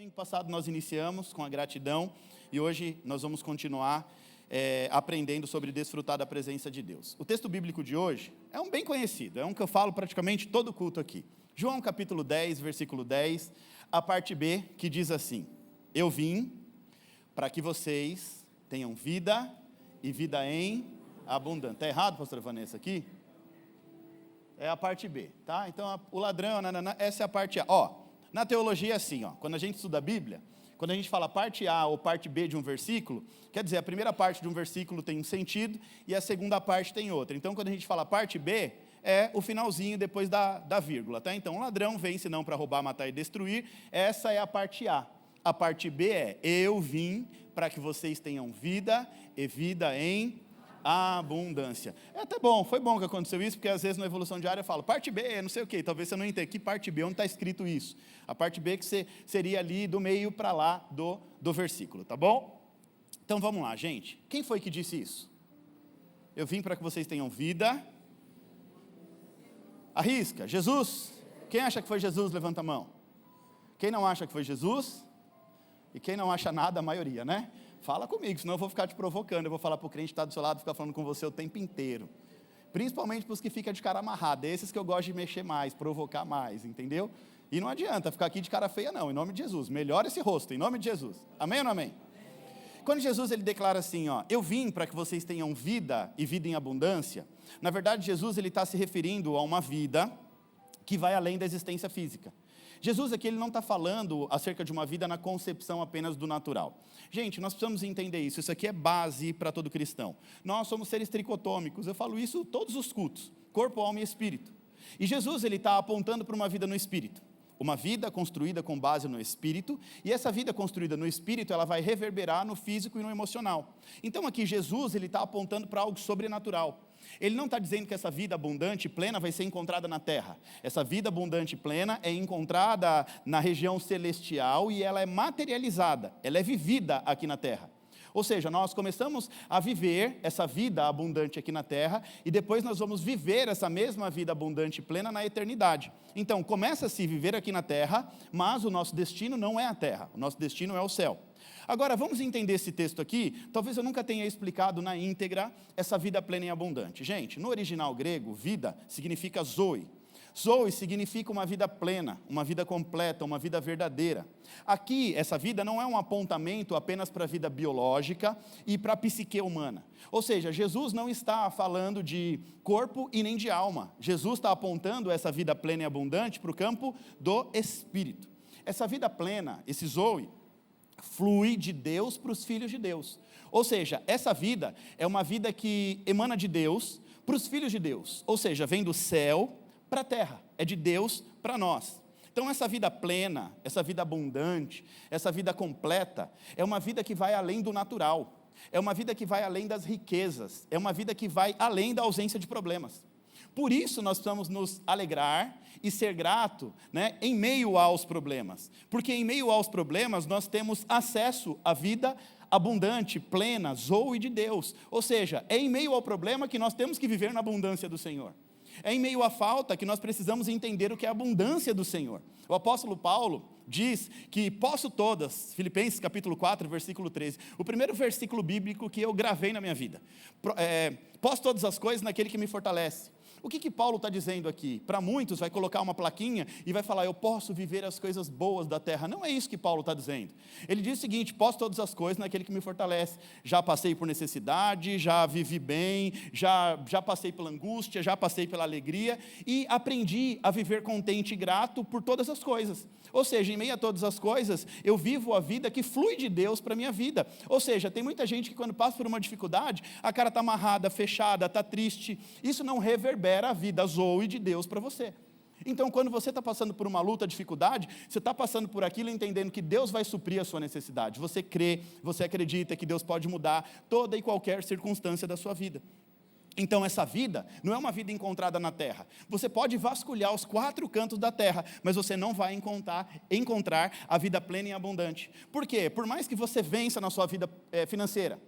Domingo passado nós iniciamos com a gratidão e hoje nós vamos continuar aprendendo sobre desfrutar da presença de Deus. O texto bíblico de hoje é um bem conhecido, é um que eu falo praticamente todo culto aqui. João capítulo 10, versículo 10, a parte B, que diz assim: eu vim para que vocês tenham vida e vida em abundância. Está errado, pastora Vanessa, aqui? É a parte B, tá? Então, o ladrão, essa é a parte A. Na teologia é assim, quando a gente estuda a Bíblia, quando a gente fala parte A ou parte B de um versículo, quer dizer, a primeira parte de um versículo tem um sentido e a segunda parte tem outro. Então, quando a gente fala parte B, é o finalzinho depois da vírgula, tá? Então, o ladrão vem senão para roubar, matar e destruir. Essa é a parte A. A parte B é: eu vim para que vocês tenham vida e vida em abundância. É até bom, foi bom que aconteceu isso, porque às vezes na evolução diária eu falo, parte B, não sei o quê, talvez você não entenda, que parte B, onde está escrito isso? A parte B que seria ali do meio para lá do versículo, tá bom? Então vamos lá, gente. Quem foi que disse isso? Eu vim para que vocês tenham vida. Arrisca, Jesus? Quem acha que foi Jesus, levanta a mão. Quem não acha que foi Jesus? E quem não acha nada, a maioria, né? Fala comigo, senão eu vou ficar te provocando. Eu vou falar para o crente que está do seu lado, ficar falando com você o tempo inteiro. Principalmente para os que ficam de cara amarrada. Esses que eu gosto de mexer mais, provocar mais, entendeu? E não adianta ficar aqui de cara feia não, em nome de Jesus. Melhora esse rosto, em nome de Jesus. Amém ou não amém? Quando Jesus ele declara assim, eu vim para que vocês tenham vida e vida em abundância. Na verdade, Jesus ele está se referindo a uma vida que vai além da existência física. Jesus aqui ele não está falando acerca de uma vida na concepção apenas do natural. Gente, nós precisamos entender isso. Isso aqui é base para todo cristão. Nós somos seres tricotômicos. Eu falo isso todos os cultos. Corpo, alma e espírito. E Jesus ele está apontando para uma vida no espírito. Uma vida construída com base no espírito. E essa vida construída no espírito, ela vai reverberar no físico e no emocional. Então aqui Jesus ele está apontando para algo sobrenatural. Ele não está dizendo que essa vida abundante e plena vai ser encontrada na terra. Essa vida abundante e plena é encontrada na região celestial e ela é materializada, ela é vivida aqui na terra. Ou seja, nós começamos a viver essa vida abundante aqui na terra e depois nós vamos viver essa mesma vida abundante e plena na eternidade. Então, começa a se viver aqui na terra, mas o nosso destino não é a terra, o nosso destino é o céu. Agora, vamos entender esse texto aqui. Talvez eu nunca tenha explicado na íntegra essa vida plena e abundante. Gente, no original grego, vida significa zoe. Zoe significa uma vida plena, uma vida completa, uma vida verdadeira. Aqui, essa vida não é um apontamento apenas para a vida biológica e para a psique humana. Ou seja, Jesus não está falando de corpo e nem de alma. Jesus está apontando essa vida plena e abundante para o campo do espírito. Essa vida plena, esse zoe, flui de Deus para os filhos de Deus. Ou seja, essa vida é uma vida que emana de Deus para os filhos de Deus. Ou seja, vem do céu para a terra, é de Deus para nós. Então essa vida plena, essa vida abundante, essa vida completa, é uma vida que vai além do natural. É uma vida que vai além das riquezas. É uma vida que vai além da ausência de problemas. Por isso nós precisamos nos alegrar e ser grato, em meio aos problemas. Porque em meio aos problemas nós temos acesso à vida abundante, plena, zoe de Deus. Ou seja, é em meio ao problema que nós temos que viver na abundância do Senhor. É em meio à falta que nós precisamos entender o que é a abundância do Senhor. O apóstolo Paulo diz que posso todas, Filipenses capítulo 4, versículo 13, o primeiro versículo bíblico que eu gravei na minha vida. Posso todas as coisas naquele que me fortalece. O que Paulo está dizendo aqui? Para muitos vai colocar uma plaquinha e vai falar, eu posso viver as coisas boas da terra. Não é isso que Paulo está dizendo. Ele diz o seguinte, posso todas as coisas naquele que me fortalece. Já passei por necessidade, já vivi bem, já passei pela angústia, já passei pela alegria e aprendi a viver contente e grato por todas as coisas. Ou seja, em meio a todas as coisas, eu vivo a vida que flui de Deus para a minha vida. Ou seja, tem muita gente que quando passa por uma dificuldade, a cara está amarrada, fechada, está triste. Isso não reverbera a vida zoe de Deus para você. Então, quando você está passando por uma luta, dificuldade, você está passando por aquilo entendendo que Deus vai suprir a sua necessidade. Você crê, você acredita que Deus pode mudar toda e qualquer circunstância da sua vida. Então essa vida não é uma vida encontrada na terra. Você pode vasculhar os 4 cantos da terra, mas você não vai encontrar a vida plena e abundante. Por quê? Por mais que você vença na sua vida financeira,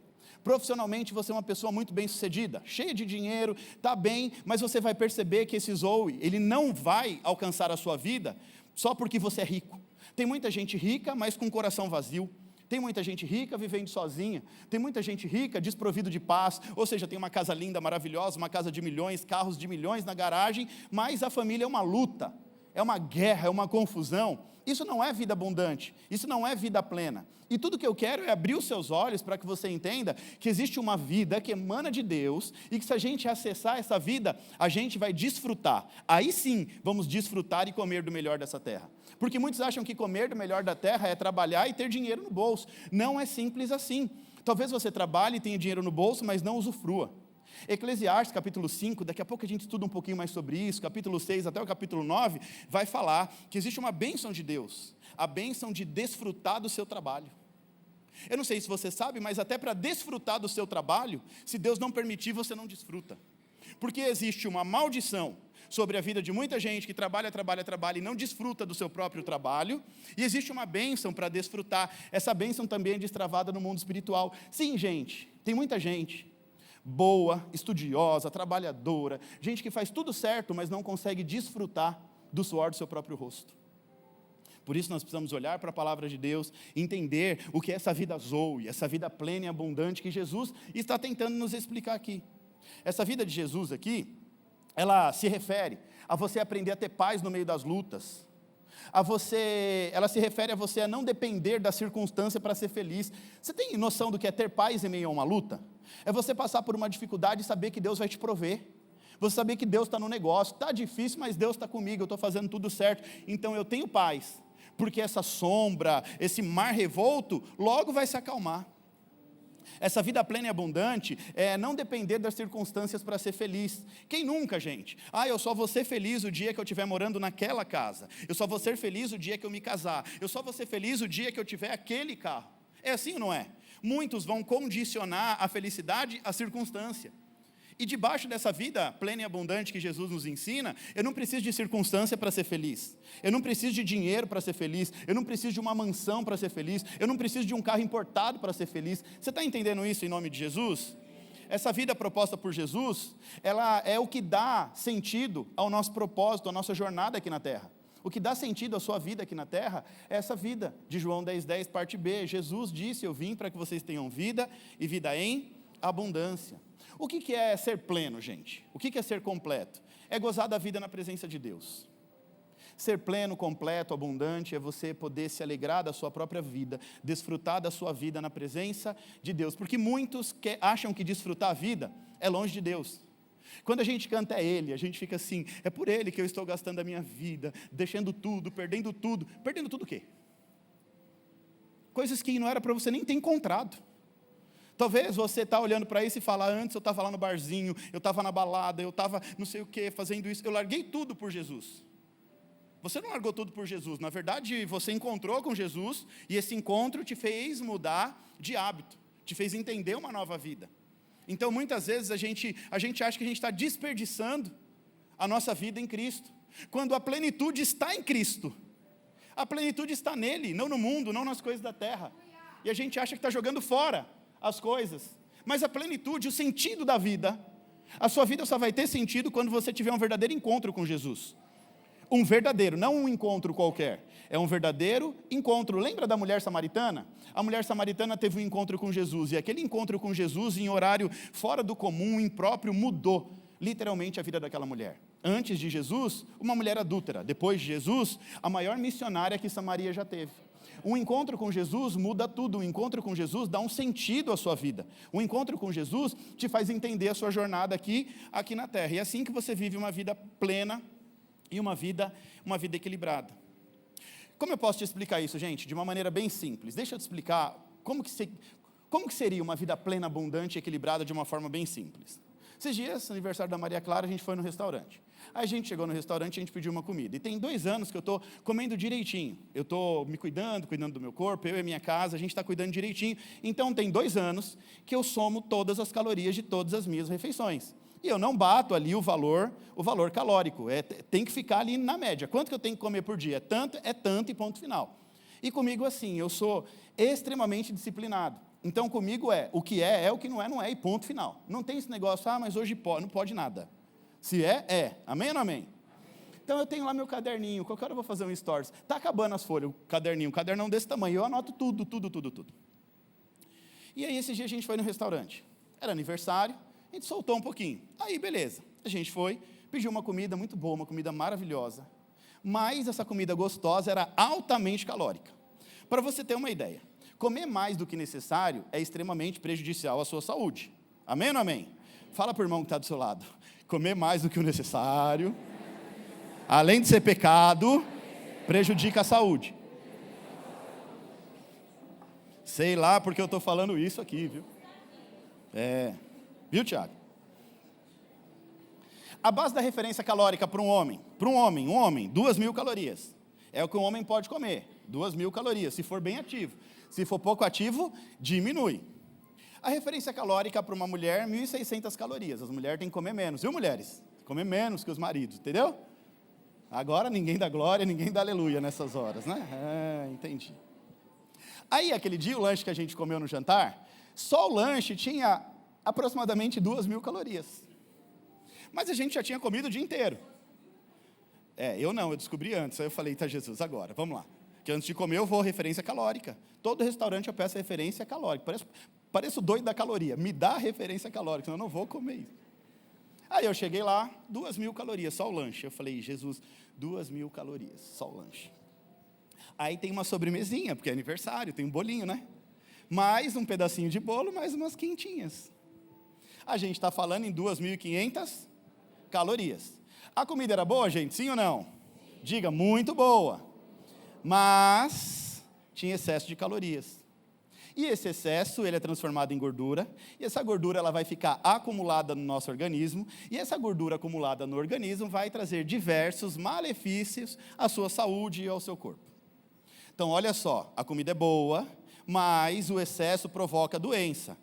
profissionalmente você é uma pessoa muito bem sucedida, cheia de dinheiro, está bem, mas você vai perceber que esse zoe, ele não vai alcançar a sua vida só porque você é rico. Tem muita gente rica, mas com o coração vazio. Tem muita gente rica vivendo sozinha. Tem muita gente rica desprovido de paz. Ou seja, tem uma casa linda, maravilhosa, uma casa de milhões, carros de milhões na garagem, mas a família é uma luta, é uma guerra, é uma confusão. Isso não é vida abundante, isso não é vida plena. E tudo que eu quero é abrir os seus olhos para que você entenda que existe uma vida que emana de Deus e que se a gente acessar essa vida, a gente vai desfrutar. Aí sim, vamos desfrutar e comer do melhor dessa terra. Porque muitos acham que comer do melhor da terra é trabalhar e ter dinheiro no bolso. Não é simples assim. Talvez você trabalhe e tenha dinheiro no bolso, mas não usufrua. Eclesiastes, capítulo 5, daqui a pouco a gente estuda um pouquinho mais sobre isso, capítulo 6 até o capítulo 9, vai falar que existe uma bênção de Deus, a bênção de desfrutar do seu trabalho. Eu não sei se você sabe, mas até para desfrutar do seu trabalho, se Deus não permitir, você não desfruta. Porque existe uma maldição sobre a vida de muita gente que trabalha e não desfruta do seu próprio trabalho, e existe uma bênção para desfrutar. Essa bênção também é destravada no mundo espiritual. Sim, gente, tem muita gente boa, estudiosa, trabalhadora, gente que faz tudo certo, mas não consegue desfrutar do suor do seu próprio rosto. Por isso nós precisamos olhar para a palavra de Deus, entender o que é essa vida zoe, essa vida plena e abundante que Jesus está tentando nos explicar aqui. Essa vida de Jesus aqui, ela se refere a você aprender a ter paz no meio das lutas, ela se refere a você a não depender da circunstância para ser feliz. Você tem noção do que é ter paz em meio a uma luta? É você passar por uma dificuldade e saber que Deus vai te prover. Você saber que Deus está no negócio. Está difícil, mas Deus está comigo, eu estou fazendo tudo certo. Então eu tenho paz, porque essa sombra, esse mar revolto, logo vai se acalmar. Essa vida plena e abundante é não depender das circunstâncias para ser feliz. Quem nunca, gente? Eu só vou ser feliz o dia que eu estiver morando naquela casa. Eu só vou ser feliz o dia que eu me casar. Eu só vou ser feliz o dia que eu tiver aquele carro. É assim ou não é? Muitos vão condicionar a felicidade à circunstância. E debaixo dessa vida plena e abundante que Jesus nos ensina, eu não preciso de circunstância para ser feliz. Eu não preciso de dinheiro para ser feliz. Eu não preciso de uma mansão para ser feliz. Eu não preciso de um carro importado para ser feliz. Você está entendendo isso em nome de Jesus? Essa vida proposta por Jesus, ela é o que dá sentido ao nosso propósito, à nossa jornada aqui na terra. O que dá sentido à sua vida aqui na terra é essa vida, de João 10:10, parte B. Jesus disse, eu vim para que vocês tenham vida e vida em abundância. O que é ser pleno, gente? O que é ser completo? É gozar da vida na presença de Deus. Ser pleno, completo, abundante é você poder se alegrar da sua própria vida, desfrutar da sua vida na presença de Deus. Porque muitos acham que desfrutar a vida é longe de Deus. Quando a gente canta é Ele, a gente fica assim, é por Ele que eu estou gastando a minha vida, deixando tudo, perdendo tudo. Perdendo tudo o quê? Coisas que não era para você nem ter encontrado. Talvez você está olhando para isso e fala, antes eu estava lá no barzinho, eu estava na balada, eu estava não sei o que, fazendo isso, eu larguei tudo por Jesus. Você não largou tudo por Jesus, na verdade você encontrou com Jesus, e esse encontro te fez mudar de hábito, te fez entender uma nova vida. Então muitas vezes a gente acha que a gente está desperdiçando a nossa vida em Cristo, quando a plenitude está em Cristo, a plenitude está nele, não no mundo, não nas coisas da terra, e a gente acha que está jogando fora as coisas, mas a plenitude, o sentido da vida, a sua vida só vai ter sentido quando você tiver um verdadeiro encontro com Jesus. Um verdadeiro, não um encontro qualquer, é um verdadeiro encontro. Lembra da mulher samaritana? A mulher samaritana teve um encontro com Jesus, e aquele encontro com Jesus em horário fora do comum, impróprio, mudou literalmente a vida daquela mulher. Antes de Jesus, uma mulher adúltera. Depois de Jesus, a maior missionária que Samaria já teve. Um encontro com Jesus muda tudo. Um encontro com Jesus dá um sentido à sua vida. Um encontro com Jesus te faz entender a sua jornada aqui na terra. E é assim que você vive uma vida plena e uma vida equilibrada. Como eu posso te explicar isso, gente? De uma maneira bem simples. Deixa eu te explicar como que seria uma vida plena, abundante e equilibrada de uma forma bem simples. Esses dias, aniversário da Maria Clara, a gente foi no restaurante. Aí a gente chegou no restaurante e a gente pediu uma comida. E tem 2 anos que eu estou comendo direitinho. Eu estou me cuidando do meu corpo, eu e a minha casa, a gente está cuidando direitinho. Então tem 2 anos que eu somo todas as calorias de todas as minhas refeições. E eu não bato ali o valor calórico. Tem que ficar ali na média. Quanto que eu tenho que comer por dia? É tanto e ponto final. E comigo assim, eu sou extremamente disciplinado. Então comigo o que é o que não é e ponto final. Não tem esse negócio, mas hoje pode, não pode nada. Se é. Amém ou não amém? Então eu tenho lá meu caderninho, qualquer hora eu vou fazer um stories. Está acabando as folhas, um cadernão desse tamanho, eu anoto tudo. E aí esse dia a gente foi no restaurante. Era aniversário, a gente soltou um pouquinho. Aí beleza, a gente foi, pediu uma comida muito boa, uma comida maravilhosa. Mas essa comida gostosa era altamente calórica. Para você ter uma ideia, comer mais do que necessário é extremamente prejudicial à sua saúde. Amém ou não amém? Fala para o irmão que está do seu lado. Comer mais do que o necessário, além de ser pecado, prejudica a saúde. Sei lá porque eu estou falando isso aqui, viu? Viu, Tiago? A base da referência calórica para um homem, 2.000 calorias. É o que um homem pode comer, 2.000 calorias, se for bem ativo. Se for pouco ativo, diminui. A referência calórica para uma mulher, 1.600 calorias. As mulheres têm que comer menos, viu, mulheres? Comer menos que os maridos, entendeu? Agora ninguém dá glória, ninguém dá aleluia nessas horas, né? Entendi. Aí, aquele dia, o lanche que a gente comeu no jantar, só o lanche tinha aproximadamente 2.000 calorias. Mas a gente já tinha comido o dia inteiro. Eu não, eu descobri antes. Aí eu falei, tá, Jesus, agora, vamos lá. Que antes de comer eu vou referência calórica. Todo restaurante eu peço referência calórica. Pareço doido da caloria. Me dá a referência calórica, senão eu não vou comer isso. Aí eu cheguei lá, 2.000 calorias, só o lanche. Eu falei, Jesus, 2.000 calorias, só o lanche. Aí tem uma sobremesinha, porque é aniversário, tem um bolinho, né? Mais um pedacinho de bolo, mais umas quentinhas. A gente está falando em 2.500 calorias. A comida era boa, gente? Sim ou não? Diga, muito boa. Mas tinha excesso de calorias. E esse excesso, ele é transformado em gordura, e essa gordura ela vai ficar acumulada no nosso organismo, e essa gordura acumulada no organismo vai trazer diversos malefícios à sua saúde e ao seu corpo. Então, olha só, a comida é boa, mas o excesso provoca doença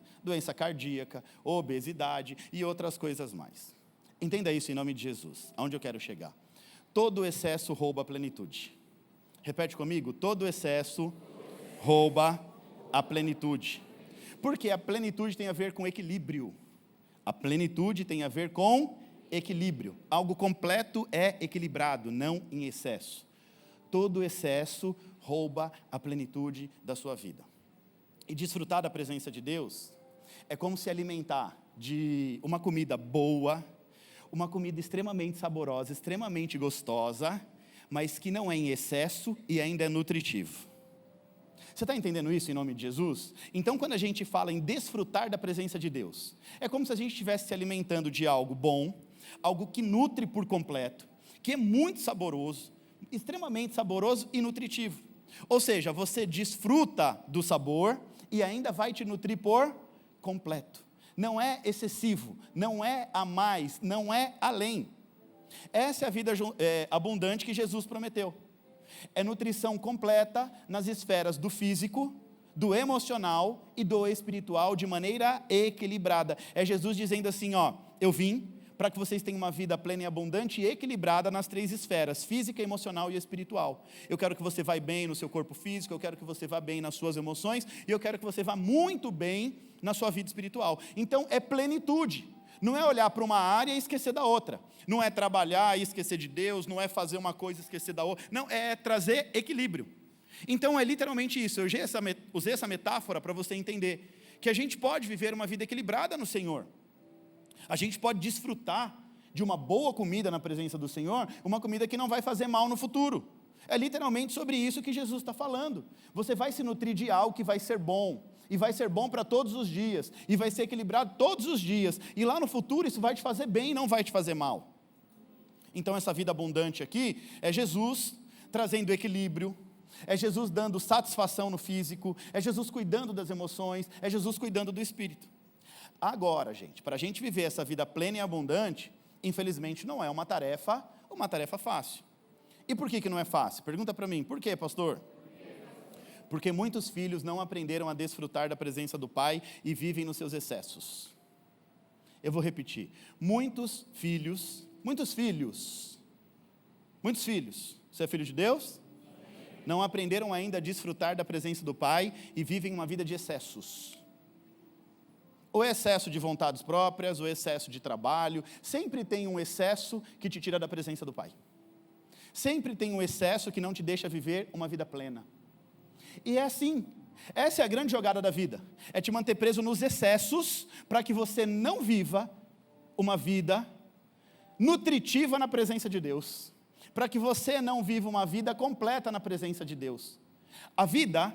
cardíaca, obesidade e outras coisas mais. Entenda isso em nome de Jesus, aonde eu quero chegar. Todo excesso rouba a plenitude. Repete comigo, todo excesso rouba a plenitude. Porque a plenitude tem a ver com equilíbrio. A plenitude tem a ver com equilíbrio. Algo completo é equilibrado, não em excesso. Todo excesso rouba a plenitude da sua vida. E desfrutar da presença de Deus é como se alimentar de uma comida boa, uma comida extremamente saborosa, extremamente gostosa, mas que não é em excesso e ainda é nutritivo. Você está entendendo isso em nome de Jesus? Então, quando a gente fala em desfrutar da presença de Deus, é como se a gente estivesse se alimentando de algo bom, algo que nutre por completo, que é muito saboroso, extremamente saboroso e nutritivo. Ou seja, você desfruta do sabor e ainda vai te nutrir por completo. Não é excessivo, não é a mais, não é além. Essa é a vida abundante que Jesus prometeu. É nutrição completa nas esferas do físico, do emocional e do espiritual de maneira equilibrada. É Jesus dizendo assim, eu vim para que vocês tenham uma vida plena e abundante e equilibrada nas 3 esferas, física, emocional e espiritual. Eu quero que você vá bem no seu corpo físico, eu quero que você vá bem nas suas emoções e eu quero que você vá muito bem na sua vida espiritual. Então é plenitude. Não é olhar para uma área e esquecer da outra. Não é trabalhar e esquecer de Deus, não é fazer uma coisa e esquecer da outra. Não, é trazer equilíbrio. Então é literalmente isso. Eu usei essa metáfora para você entender que a gente pode viver uma vida equilibrada no Senhor. A gente pode desfrutar de uma boa comida na presença do Senhor, uma comida que não vai fazer mal no futuro. É literalmente sobre isso que Jesus está falando. Você vai se nutrir de algo que vai ser bom, e vai ser bom para todos os dias, e vai ser equilibrado todos os dias, e lá no futuro isso vai te fazer bem e não vai te fazer mal. Então essa vida abundante aqui é Jesus trazendo equilíbrio, é Jesus dando satisfação no físico, é Jesus cuidando das emoções, é Jesus cuidando do espírito. Agora, gente, para a gente viver essa vida plena e abundante, infelizmente não é uma tarefa fácil. E por que não é fácil? Pergunta para mim, por quê, pastor? Porque muitos filhos não aprenderam a desfrutar da presença do Pai e vivem nos seus excessos. Eu vou repetir, muitos filhos, você é filho de Deus? Não aprenderam ainda a desfrutar da presença do Pai e vivem uma vida de excessos. O excesso de vontades próprias, o excesso de trabalho, sempre tem um excesso que te tira da presença do Pai. Sempre tem um excesso que não te deixa viver uma vida plena. E é assim, essa é a grande jogada da vida, é te manter preso nos excessos, para que você não viva uma vida nutritiva na presença de Deus, para que você não viva uma vida completa na presença de Deus. A vida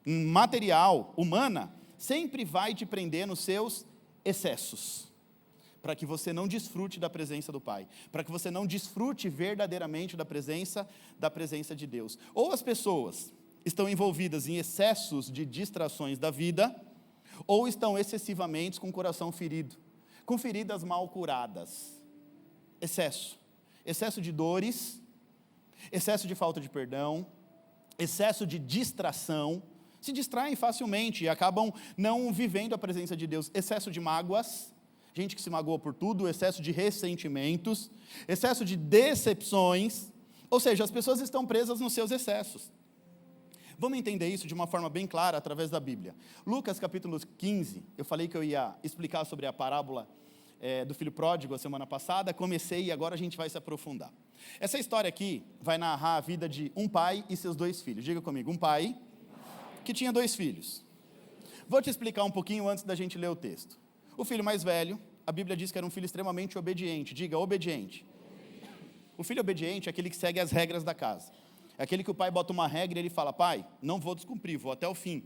material, humana, sempre vai te prender nos seus excessos, para que você não desfrute da presença do Pai, para que você não desfrute verdadeiramente da presença de Deus. Ou as pessoas estão envolvidas em excessos de distrações da vida, ou estão excessivamente com o coração ferido, com feridas mal curadas. Excesso de dores, excesso de falta de perdão, excesso de distração, se distraem facilmente e acabam não vivendo a presença de Deus. Excesso de mágoas, gente que se magoa por tudo, excesso de ressentimentos, excesso de decepções, ou seja, as pessoas estão presas nos seus excessos. Vamos entender isso de uma forma bem clara através da Bíblia. Lucas capítulo 15, eu falei que eu ia explicar sobre a parábola do filho pródigo a semana passada, comecei e agora a gente vai se aprofundar. Essa história aqui vai narrar a vida de um pai e seus 2 filhos. Diga comigo, um pai que tinha 2 filhos. Vou te explicar um pouquinho antes da gente ler o texto. O filho mais velho, a Bíblia diz que era um filho extremamente obediente. Diga, obediente. O filho obediente é aquele que segue as regras da casa. É aquele que o pai bota uma regra e ele fala, pai, não vou descumprir, vou até o fim.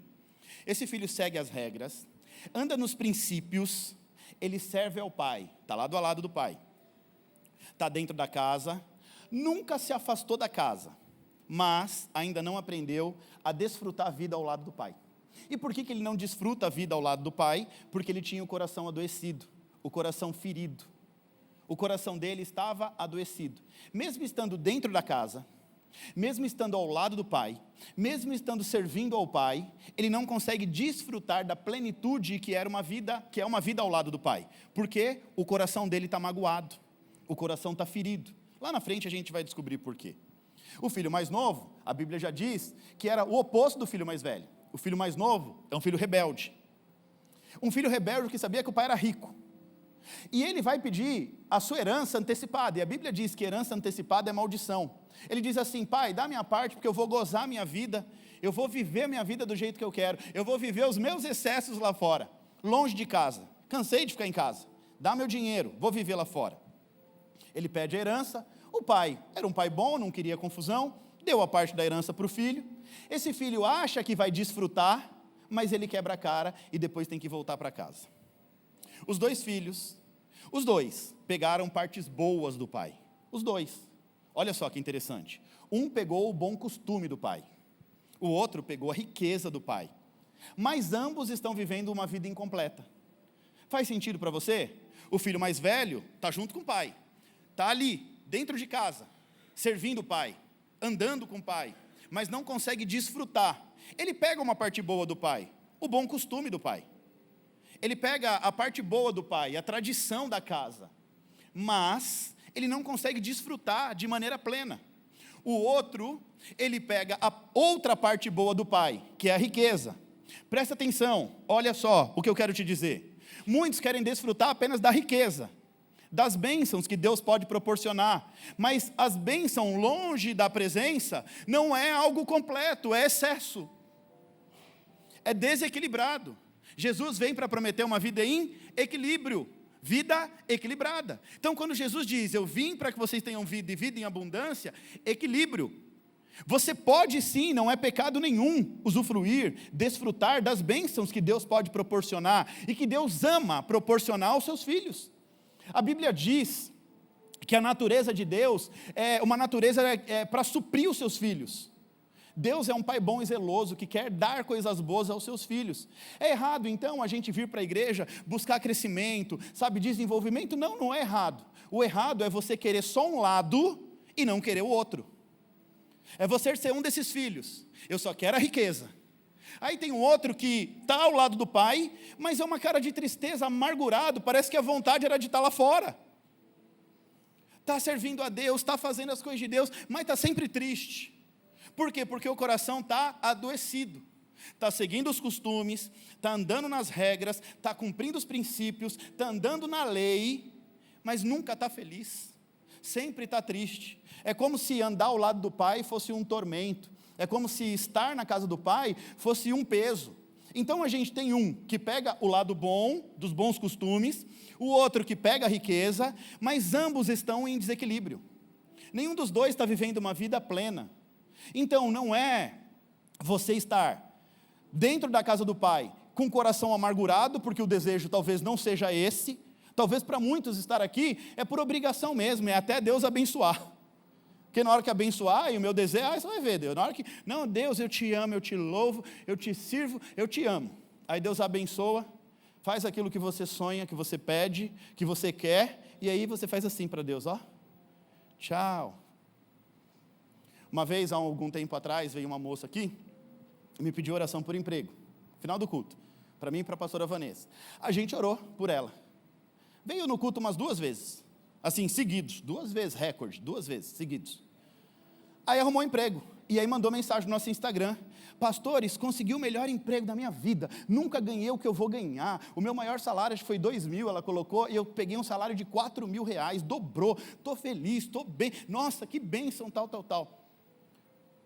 Esse filho segue as regras, anda nos princípios, ele serve ao pai, está lado a lado do pai. Está dentro da casa, nunca se afastou da casa, mas ainda não aprendeu a desfrutar a vida ao lado do pai. E por que ele não desfruta a vida ao lado do pai? Porque ele tinha o coração adoecido, o coração ferido. O coração dele estava adoecido. Mesmo estando dentro da casa, mesmo estando ao lado do pai, mesmo estando servindo ao pai, ele não consegue desfrutar da plenitude que é uma vida ao lado do pai. Porque o coração dele está magoado, o coração está ferido. Lá na frente a gente vai descobrir por quê. O filho mais novo, a Bíblia já diz que era o oposto do filho mais velho. O filho mais novo é um filho rebelde. Um filho rebelde que sabia que o pai era rico. E ele vai pedir a sua herança antecipada. E a Bíblia diz que herança antecipada é maldição. Ele diz assim, pai, dá a minha parte porque eu vou gozar a minha vida. Eu vou viver a minha vida do jeito que eu quero. Eu vou viver os meus excessos lá fora, longe de casa. Cansei de ficar em casa. Dá meu dinheiro, vou viver lá fora. Ele pede a herança. O pai era um pai bom, não queria confusão. Deu a parte da herança para o filho. Esse filho acha que vai desfrutar, mas ele quebra a cara e depois tem que voltar para casa. Os 2 filhos, os 2 pegaram partes boas do pai. Os 2. Olha só que interessante. Um pegou o bom costume do pai. O outro pegou a riqueza do pai. Mas ambos estão vivendo uma vida incompleta. Faz sentido para você? O filho mais velho está junto com o pai. Está ali, dentro de casa, servindo o pai, andando com o pai, mas não consegue desfrutar. Ele pega uma parte boa do pai, o bom costume do pai. Ele pega a parte boa do pai, a tradição da casa, mas ele não consegue desfrutar de maneira plena. O outro, ele pega a outra parte boa do pai, que é a riqueza. Presta atenção, olha só o que eu quero te dizer. Muitos querem desfrutar apenas da riqueza, das bênçãos que Deus pode proporcionar, mas as bênçãos longe da presença não é algo completo, é excesso, é desequilibrado. Jesus vem para prometer uma vida em equilíbrio, vida equilibrada. Então quando Jesus diz, eu vim para que vocês tenham vida e vida em abundância, equilíbrio. Você pode sim, não é pecado nenhum, usufruir, desfrutar das bênçãos que Deus pode proporcionar, e que Deus ama proporcionar aos seus filhos. A Bíblia diz que a natureza de Deus é uma natureza para suprir os seus filhos. Deus é um pai bom e zeloso, que quer dar coisas boas aos seus filhos. É errado então a gente vir para a igreja, buscar crescimento, desenvolvimento? Não, não é errado. O errado é você querer só um lado e não querer o outro. É você ser um desses filhos, eu só quero a riqueza. Aí tem um outro que está ao lado do pai, mas é uma cara de tristeza, amargurado, parece que a vontade era de estar lá fora. Está servindo a Deus, está fazendo as coisas de Deus, mas está sempre triste. Por quê? Porque o coração está adoecido. Está seguindo os costumes, está andando nas regras, está cumprindo os princípios, está andando na lei, mas nunca está feliz. sempre está triste. É como se andar ao lado do pai fosse um tormento. É como se estar na casa do pai fosse um peso. Então a gente tem um que pega o lado bom, dos bons costumes, o outro que pega a riqueza, mas ambos estão em desequilíbrio. Nenhum dos dois está vivendo uma vida plena. Então não é você estar dentro da casa do pai com o coração amargurado, porque o desejo talvez não seja esse, talvez para muitos estar aqui é por obrigação mesmo, é até Deus abençoar. Porque na hora que abençoar, e o meu desejo, você vai ver, Deus, na hora que, não, Deus, eu te amo, eu te louvo, eu te sirvo, eu te amo. Aí Deus abençoa, faz aquilo que você sonha, que você pede, que você quer, e aí você faz assim para Deus, ó, tchau. Uma vez, há algum tempo atrás, veio uma moça aqui, e me pediu oração por emprego, final do culto, para mim e para a pastora Vanessa. A gente orou por ela. Veio no culto umas 2 vezes, assim, seguidos, 2 vezes, recorde, 2 vezes, seguidos. Aí arrumou um emprego, e aí mandou mensagem no nosso Instagram, pastores, consegui o melhor emprego da minha vida, nunca ganhei o que eu vou ganhar, o meu maior salário acho que foi 2.000, ela colocou, e eu peguei um salário de 4.000 reais, dobrou, estou feliz, estou bem, nossa, que bênção, tal.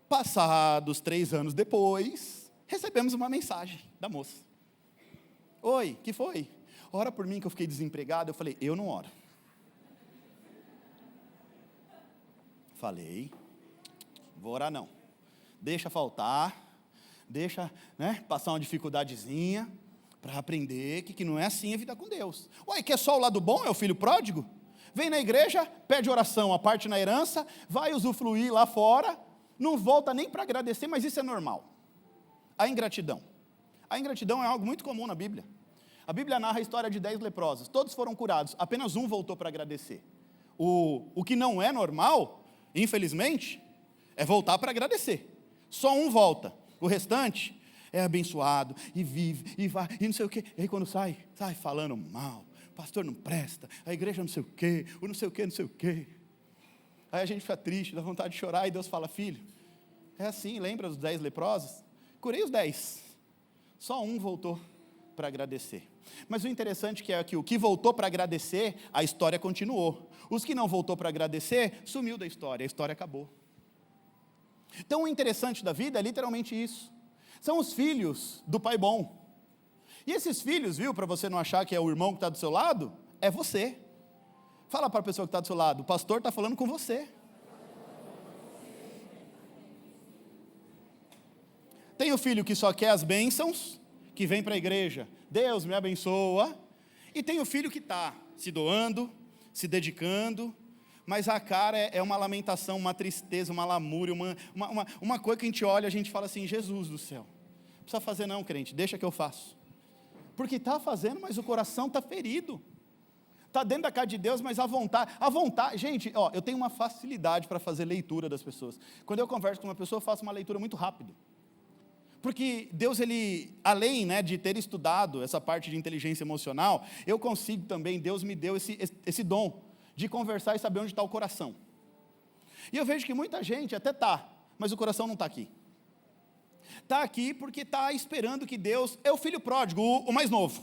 Passados 3 anos depois, recebemos uma mensagem da moça. Oi, que foi? Ora por mim que eu fiquei desempregado. Eu falei, eu não oro. Falei, vou orar não. Deixa faltar, deixa, passar uma dificuldadezinha, para aprender que não é assim a vida com Deus. Ué, quer só o lado bom, é o filho pródigo? Vem na igreja, pede oração, a parte na herança, vai usufruir lá fora, não volta nem para agradecer, mas isso é normal. A ingratidão é algo muito comum na Bíblia. A Bíblia narra a história de 10 leprosos, todos foram curados, apenas um voltou para agradecer. O que não é normal, infelizmente, é voltar para agradecer. Só um volta, o restante é abençoado, e vive, e vai, e não sei o quê. E aí quando sai falando mal, o pastor não presta, a igreja não sei o quê, o não sei o quê. Aí a gente fica triste, dá vontade de chorar, e Deus fala, filho, é assim, lembra dos 10 leprosos? Curei os 10, só um voltou para agradecer. Mas o interessante é que o que voltou para agradecer, a história continuou. Os que não voltou para agradecer, sumiu da história, a história acabou. Então o interessante da vida é literalmente isso. São os filhos do pai bom. E esses filhos, viu, para você não achar que é o irmão que está do seu lado, é você. Fala para a pessoa que está do seu lado, o pastor está falando com você. Tem o filho que só quer as bênçãos, que vem para a igreja, Deus me abençoa. E tem o filho que está se doando, se dedicando, mas a cara é uma lamentação, uma tristeza, uma lamúria, uma coisa que a gente olha, a gente fala assim, Jesus do céu, não precisa fazer não, crente, deixa que eu faço. Porque está fazendo, mas o coração está ferido. Está dentro da casa de Deus, mas a vontade, gente, eu tenho uma facilidade para fazer leitura das pessoas. Quando eu converso com uma pessoa, eu faço uma leitura muito rápido. Porque Deus, além de ter estudado essa parte de inteligência emocional, eu consigo também, Deus me deu esse dom de conversar e saber onde está o coração. E eu vejo que muita gente até está, mas o coração não está aqui. Está aqui porque está esperando que Deus, é o filho pródigo, o mais novo,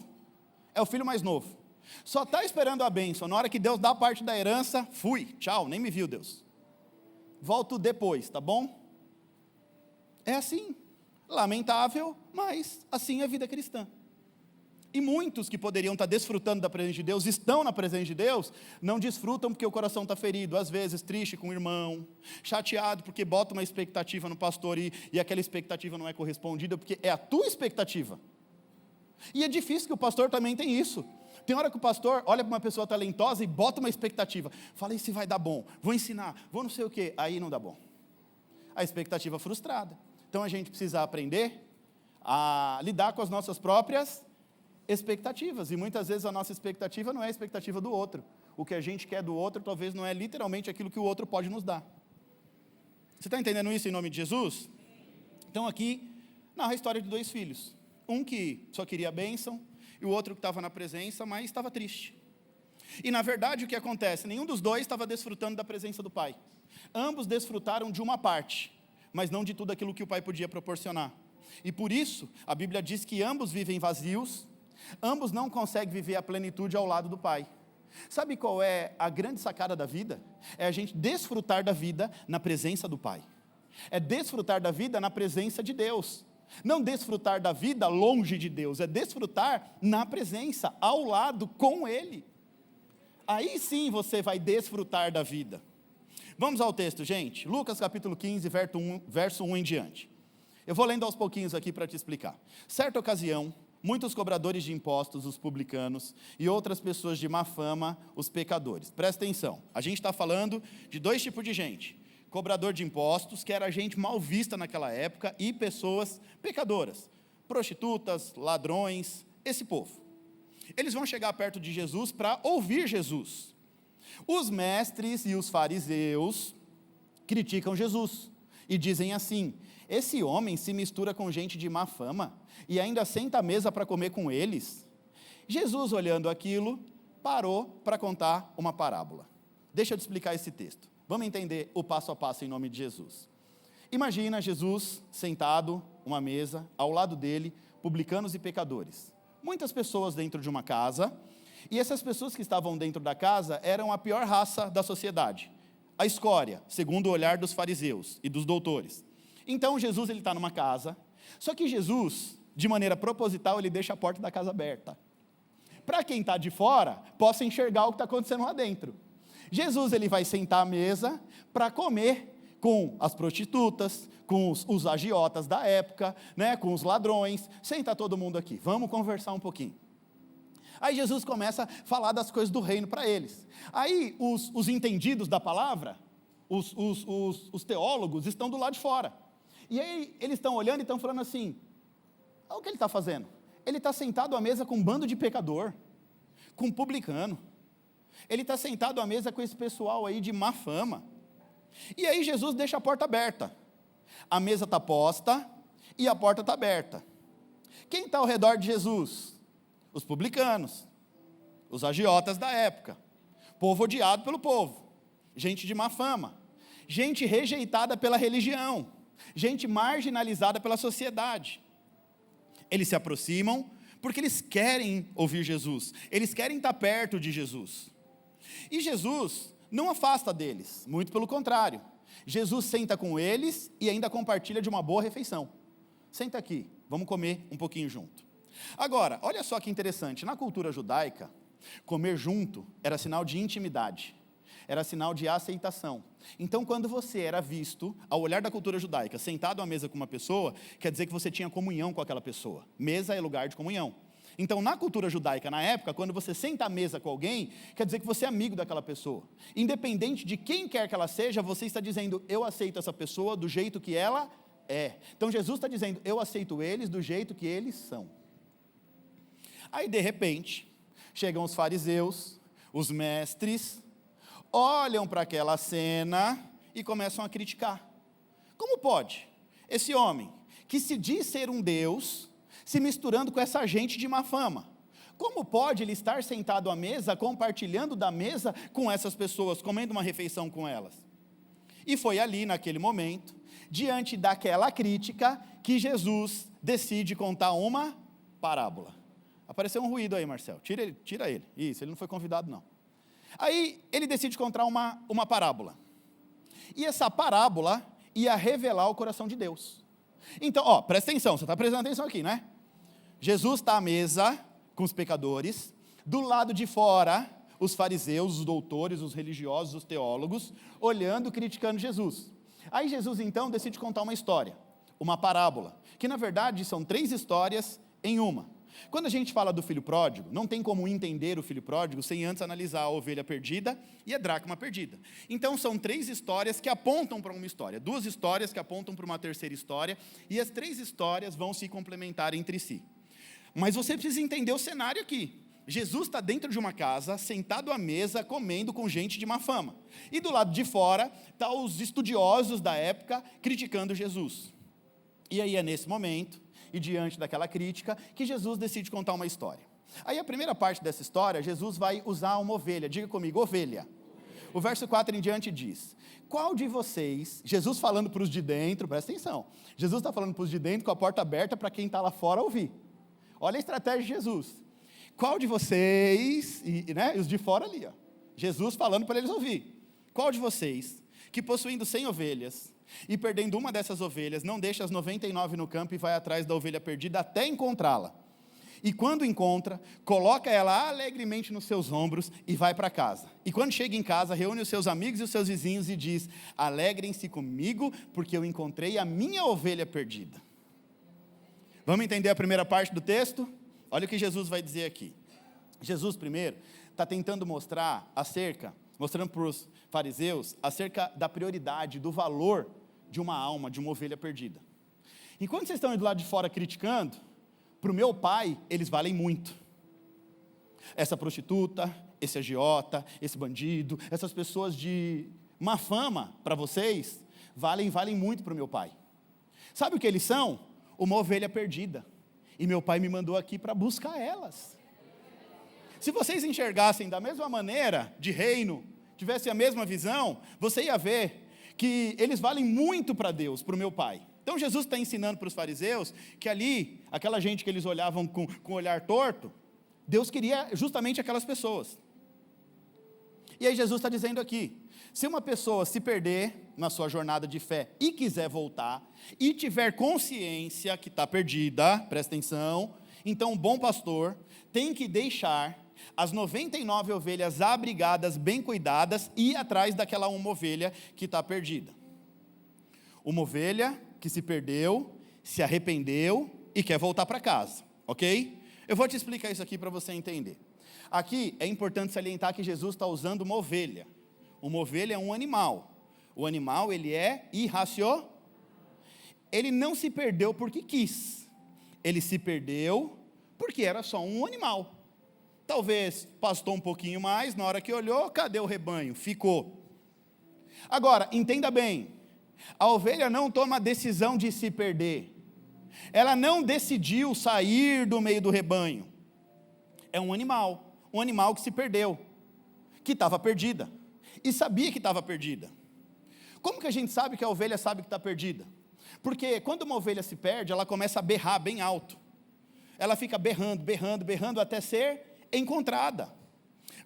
é o filho mais novo. Só está esperando a bênção, na hora que Deus dá a parte da herança, fui, tchau, nem me viu Deus. Volto depois, tá bom? É assim. Lamentável, mas assim é a vida cristã. E muitos que poderiam estar desfrutando da presença de Deus, estão na presença de Deus, não desfrutam porque o coração está ferido, às vezes triste com o irmão, chateado porque bota uma expectativa no pastor e aquela expectativa não é correspondida, porque é a tua expectativa. E é difícil que o pastor também tem isso. Tem hora que o pastor olha para uma pessoa talentosa e bota uma expectativa, fala, isso vai dar bom, vou ensinar, vou não sei o quê, aí não dá bom. A expectativa frustrada. Então a gente precisa aprender a lidar com as nossas próprias expectativas, e muitas vezes a nossa expectativa não é a expectativa do outro. O que a gente quer do outro talvez não é literalmente aquilo que o outro pode nos dar. Você está entendendo isso em nome de Jesus? Então aqui narra a história de 2 filhos. Um que só queria a bênção, e o outro que estava na presença, mas estava triste. E na verdade o que acontece? Nenhum dos 2 estava desfrutando da presença do pai. Ambos desfrutaram de uma parte, mas não de tudo aquilo que o pai podia proporcionar. E por isso, a Bíblia diz que ambos vivem vazios, ambos não conseguem viver a plenitude ao lado do pai. Sabe qual é a grande sacada da vida? É a gente desfrutar da vida na presença do Pai. É desfrutar da vida na presença de Deus. Não desfrutar da vida longe de Deus, é desfrutar na presença, ao lado, com Ele. Aí sim você vai desfrutar da vida. Vamos ao texto, gente. Lucas capítulo 15, verso 1 em diante. Eu vou lendo aos pouquinhos aqui para te explicar. Certa ocasião, muitos cobradores de impostos, os publicanos, e outras pessoas de má fama, os pecadores. Presta atenção, a gente está falando de dois tipos de gente. Cobrador de impostos, que era gente mal vista naquela época, e pessoas pecadoras, prostitutas, ladrões, esse povo. Eles vão chegar perto de Jesus para ouvir Jesus. Os mestres e os fariseus criticam Jesus e dizem assim: esse homem se mistura com gente de má fama e ainda senta à mesa para comer com eles. Jesus, olhando aquilo, parou para contar uma parábola. Deixa eu te explicar esse texto. Vamos entender o passo a passo em nome de Jesus. Imagina Jesus sentado, uma mesa, ao lado dele, publicanos e pecadores. Muitas pessoas dentro de uma casa, e essas pessoas que estavam dentro da casa eram a pior raça da sociedade. A escória, segundo o olhar dos fariseus e dos doutores. Então Jesus está numa casa, só que Jesus, de maneira proposital, ele deixa a porta da casa aberta. Para quem está de fora, possa enxergar o que está acontecendo lá dentro. Jesus ele vai sentar à mesa para comer com as prostitutas, com os agiotas da época, né, com os ladrões. Senta todo mundo aqui, vamos conversar um pouquinho. Aí Jesus começa a falar das coisas do reino para eles. Aí os entendidos da palavra, os teólogos estão do lado de fora. E aí eles estão olhando e estão falando assim: olha o que ele está fazendo. Ele está sentado à mesa com um bando de pecador, com publicano. Ele está sentado à mesa com esse pessoal aí de má fama. E aí Jesus deixa a porta aberta. A mesa está posta e a porta está aberta. Quem está ao redor de Jesus? Os publicanos, os agiotas da época, povo odiado pelo povo, gente de má fama, gente rejeitada pela religião, gente marginalizada pela sociedade. Eles se aproximam porque eles querem ouvir Jesus, eles querem estar perto de Jesus. E Jesus não afasta deles, muito pelo contrário. Jesus senta com eles e ainda compartilha de uma boa refeição. Senta aqui, vamos comer um pouquinho junto. Agora, olha só que interessante, na cultura judaica, comer junto era sinal de intimidade, era sinal de aceitação. Então, quando você era visto, ao olhar da cultura judaica, sentado à mesa com uma pessoa, quer dizer que você tinha comunhão com aquela pessoa. Mesa é lugar de comunhão. Então, na cultura judaica, na época, quando você senta à mesa com alguém, quer dizer que você é amigo daquela pessoa. Independente de quem quer que ela seja, você está dizendo: eu aceito essa pessoa do jeito que ela é. Então, Jesus está dizendo: eu aceito eles do jeito que eles são. Aí, de repente, chegam os fariseus, os mestres, olham para aquela cena e começam a criticar. Como pode esse homem, que se diz ser um Deus, se misturando com essa gente de má fama? Como pode ele estar sentado à mesa, compartilhando da mesa com essas pessoas, comendo uma refeição com elas? E foi ali, naquele momento, diante daquela crítica, que Jesus decide contar uma parábola. Apareceu um ruído aí, Marcelo, tira ele. Isso, ele não foi convidado não. Aí ele decide contar uma parábola. E essa parábola ia revelar o coração de Deus. Então, presta atenção, você está prestando atenção aqui, né? Jesus está à mesa com os pecadores, do lado de fora, os fariseus, os doutores, os religiosos, os teólogos, olhando, criticando Jesus. Aí Jesus, então, decide contar uma história, uma parábola, que na verdade são 3 histórias em uma. Quando a gente fala do filho pródigo, não tem como entender o filho pródigo sem antes analisar a ovelha perdida e a dracma perdida. Então são 3 histórias que apontam para uma história, 2 histórias que apontam para uma terceira história, e as 3 histórias vão se complementar entre si. Mas você precisa entender o cenário aqui. Jesus está dentro de uma casa, sentado à mesa, comendo com gente de má fama. E do lado de fora, estão os estudiosos da época criticando Jesus. E aí é nesse momento, e diante daquela crítica, que Jesus decide contar uma história. Aí a primeira parte dessa história, Jesus vai usar uma ovelha. Diga comigo, ovelha. O verso 4 em diante diz: qual de vocês, Jesus falando para os de dentro, presta atenção, Jesus está falando para os de dentro com a porta aberta para quem está lá fora ouvir. Olha a estratégia de Jesus. qual de vocês, e os de fora ali, ó, Jesus falando para eles ouvir, qual de vocês, que possuindo 100 ovelhas, e perdendo uma dessas ovelhas, não deixa as 99 no campo e vai atrás da ovelha perdida até encontrá-la? E quando encontra, coloca ela alegremente nos seus ombros e vai para casa. E quando chega em casa, reúne os seus amigos e os seus vizinhos e diz: alegrem-se comigo, porque eu encontrei a minha ovelha perdida. Vamos entender a primeira parte do texto? Olha o que Jesus vai dizer aqui. Jesus, primeiro, está tentando mostrando para os fariseus, acerca da prioridade, do valor de uma alma, de uma ovelha perdida. Enquanto vocês estão aí do lado de fora criticando, para o meu pai, eles valem muito. Essa prostituta, esse agiota, esse bandido, essas pessoas de má fama para vocês, valem muito para o meu pai. Sabe o que eles são? Uma ovelha perdida. E meu pai me mandou aqui para buscar elas. Se vocês enxergassem da mesma maneira, de reino, tivessem a mesma visão, você ia ver que eles valem muito para Deus, para o meu pai. Então Jesus está ensinando para os fariseus que ali, aquela gente que eles olhavam com olhar torto, Deus queria justamente aquelas pessoas. E aí Jesus está dizendo aqui, se uma pessoa se perder na sua jornada de fé e quiser voltar, e tiver consciência que está perdida, presta atenção, então um bom pastor tem que deixar as 99 ovelhas abrigadas, bem cuidadas, e ir atrás daquela uma ovelha que está perdida. Uma ovelha que se perdeu, se arrependeu e quer voltar para casa, ok? Eu vou te explicar isso aqui para você entender. Aqui é importante salientar que Jesus está usando uma ovelha. Uma ovelha é um animal. O animal, ele é irracional. Ele não se perdeu porque quis. Ele se perdeu porque era só um animal. Talvez pastou um pouquinho mais, na hora que olhou, cadê o rebanho? Ficou. Agora, entenda bem, a ovelha não toma a decisão de se perder. Ela não decidiu sair do meio do rebanho. É um animal que se perdeu, que estava perdida, e sabia que estava perdida. Como que a gente sabe que a ovelha sabe que está perdida? Porque quando uma ovelha se perde, ela começa a berrar bem alto. Ela fica berrando, até ser encontrada.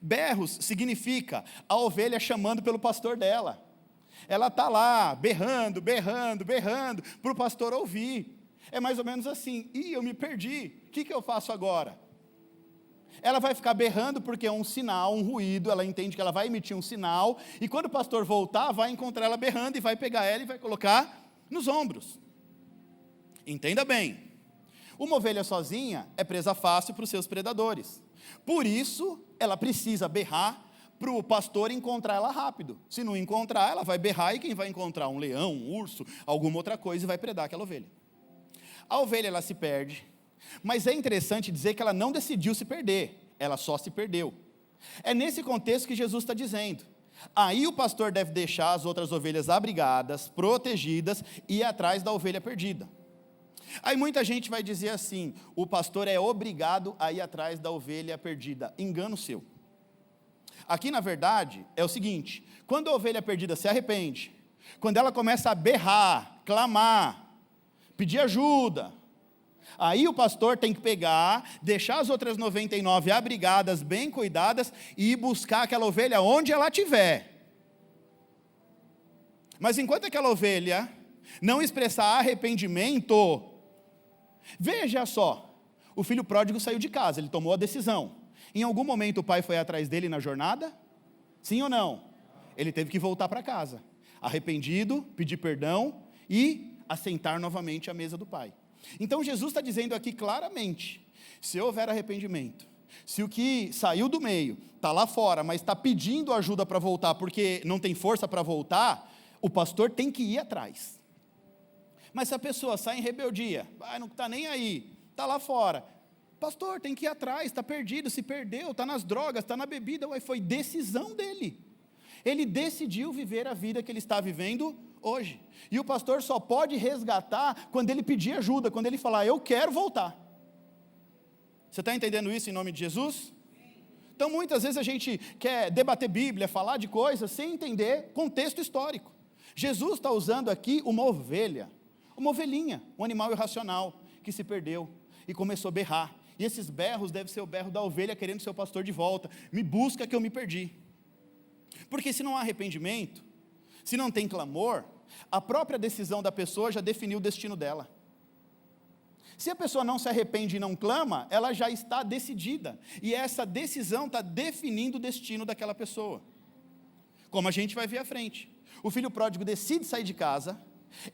Berros significa a ovelha chamando pelo pastor dela. Ela está lá, berrando, para o pastor ouvir. É mais ou menos assim, eu me perdi, o que eu faço agora? Ela vai ficar berrando porque é um sinal, um ruído, ela entende que ela vai emitir um sinal, e quando o pastor voltar, vai encontrar ela berrando, e vai pegar ela e vai colocar nos ombros. Entenda bem, uma ovelha sozinha é presa fácil para os seus predadores, por isso ela precisa berrar, para o pastor encontrar ela rápido. Se não encontrar, ela vai berrar, e quem vai encontrar? Um leão, um urso, alguma outra coisa, e vai predar aquela ovelha. A ovelha, ela se perde, mas é interessante dizer que ela não decidiu se perder, ela só se perdeu. É nesse contexto que Jesus está dizendo. Aí o pastor deve deixar as outras ovelhas abrigadas, protegidas, e ir atrás da ovelha perdida. Aí muita gente vai dizer assim, o pastor é obrigado a ir atrás da ovelha perdida. Engano seu. Aqui, na verdade, é o seguinte, quando a ovelha perdida se arrepende, quando ela começa a berrar, clamar, pedir ajuda, aí o pastor tem que pegar, deixar as outras 99 abrigadas, bem cuidadas, e ir buscar aquela ovelha onde ela estiver. Mas enquanto aquela ovelha não expressar arrependimento, veja só, o filho pródigo saiu de casa, ele tomou a decisão. Em algum momento o pai foi atrás dele na jornada? Sim ou não? Ele teve que voltar para casa, arrependido, pedir perdão e assentar novamente à mesa do pai. Então Jesus está dizendo aqui claramente, se houver arrependimento, se o que saiu do meio, está lá fora, mas está pedindo ajuda para voltar, porque não tem força para voltar, o pastor tem que ir atrás. Mas se a pessoa sai em rebeldia, não está nem aí, está lá fora, pastor, tem que ir atrás, está perdido, se perdeu, está nas drogas, está na bebida, foi decisão dele. Ele decidiu viver a vida que ele está vivendo hoje. E o pastor só pode resgatar quando ele pedir ajuda, quando ele falar, eu quero voltar. Você está entendendo isso em nome de Jesus? Então muitas vezes a gente quer debater Bíblia, falar de coisas sem entender contexto histórico. Jesus está usando aqui uma ovelha, uma ovelhinha, um animal irracional que se perdeu e começou a berrar. E esses berros devem ser o berro da ovelha querendo seu pastor de volta. Me busca que eu me perdi. Porque se não há arrependimento, se não tem clamor, a própria decisão da pessoa já definiu o destino dela. Se a pessoa não se arrepende e não clama, ela já está decidida. E essa decisão está definindo o destino daquela pessoa. Como a gente vai ver à frente. O filho pródigo decide sair de casa,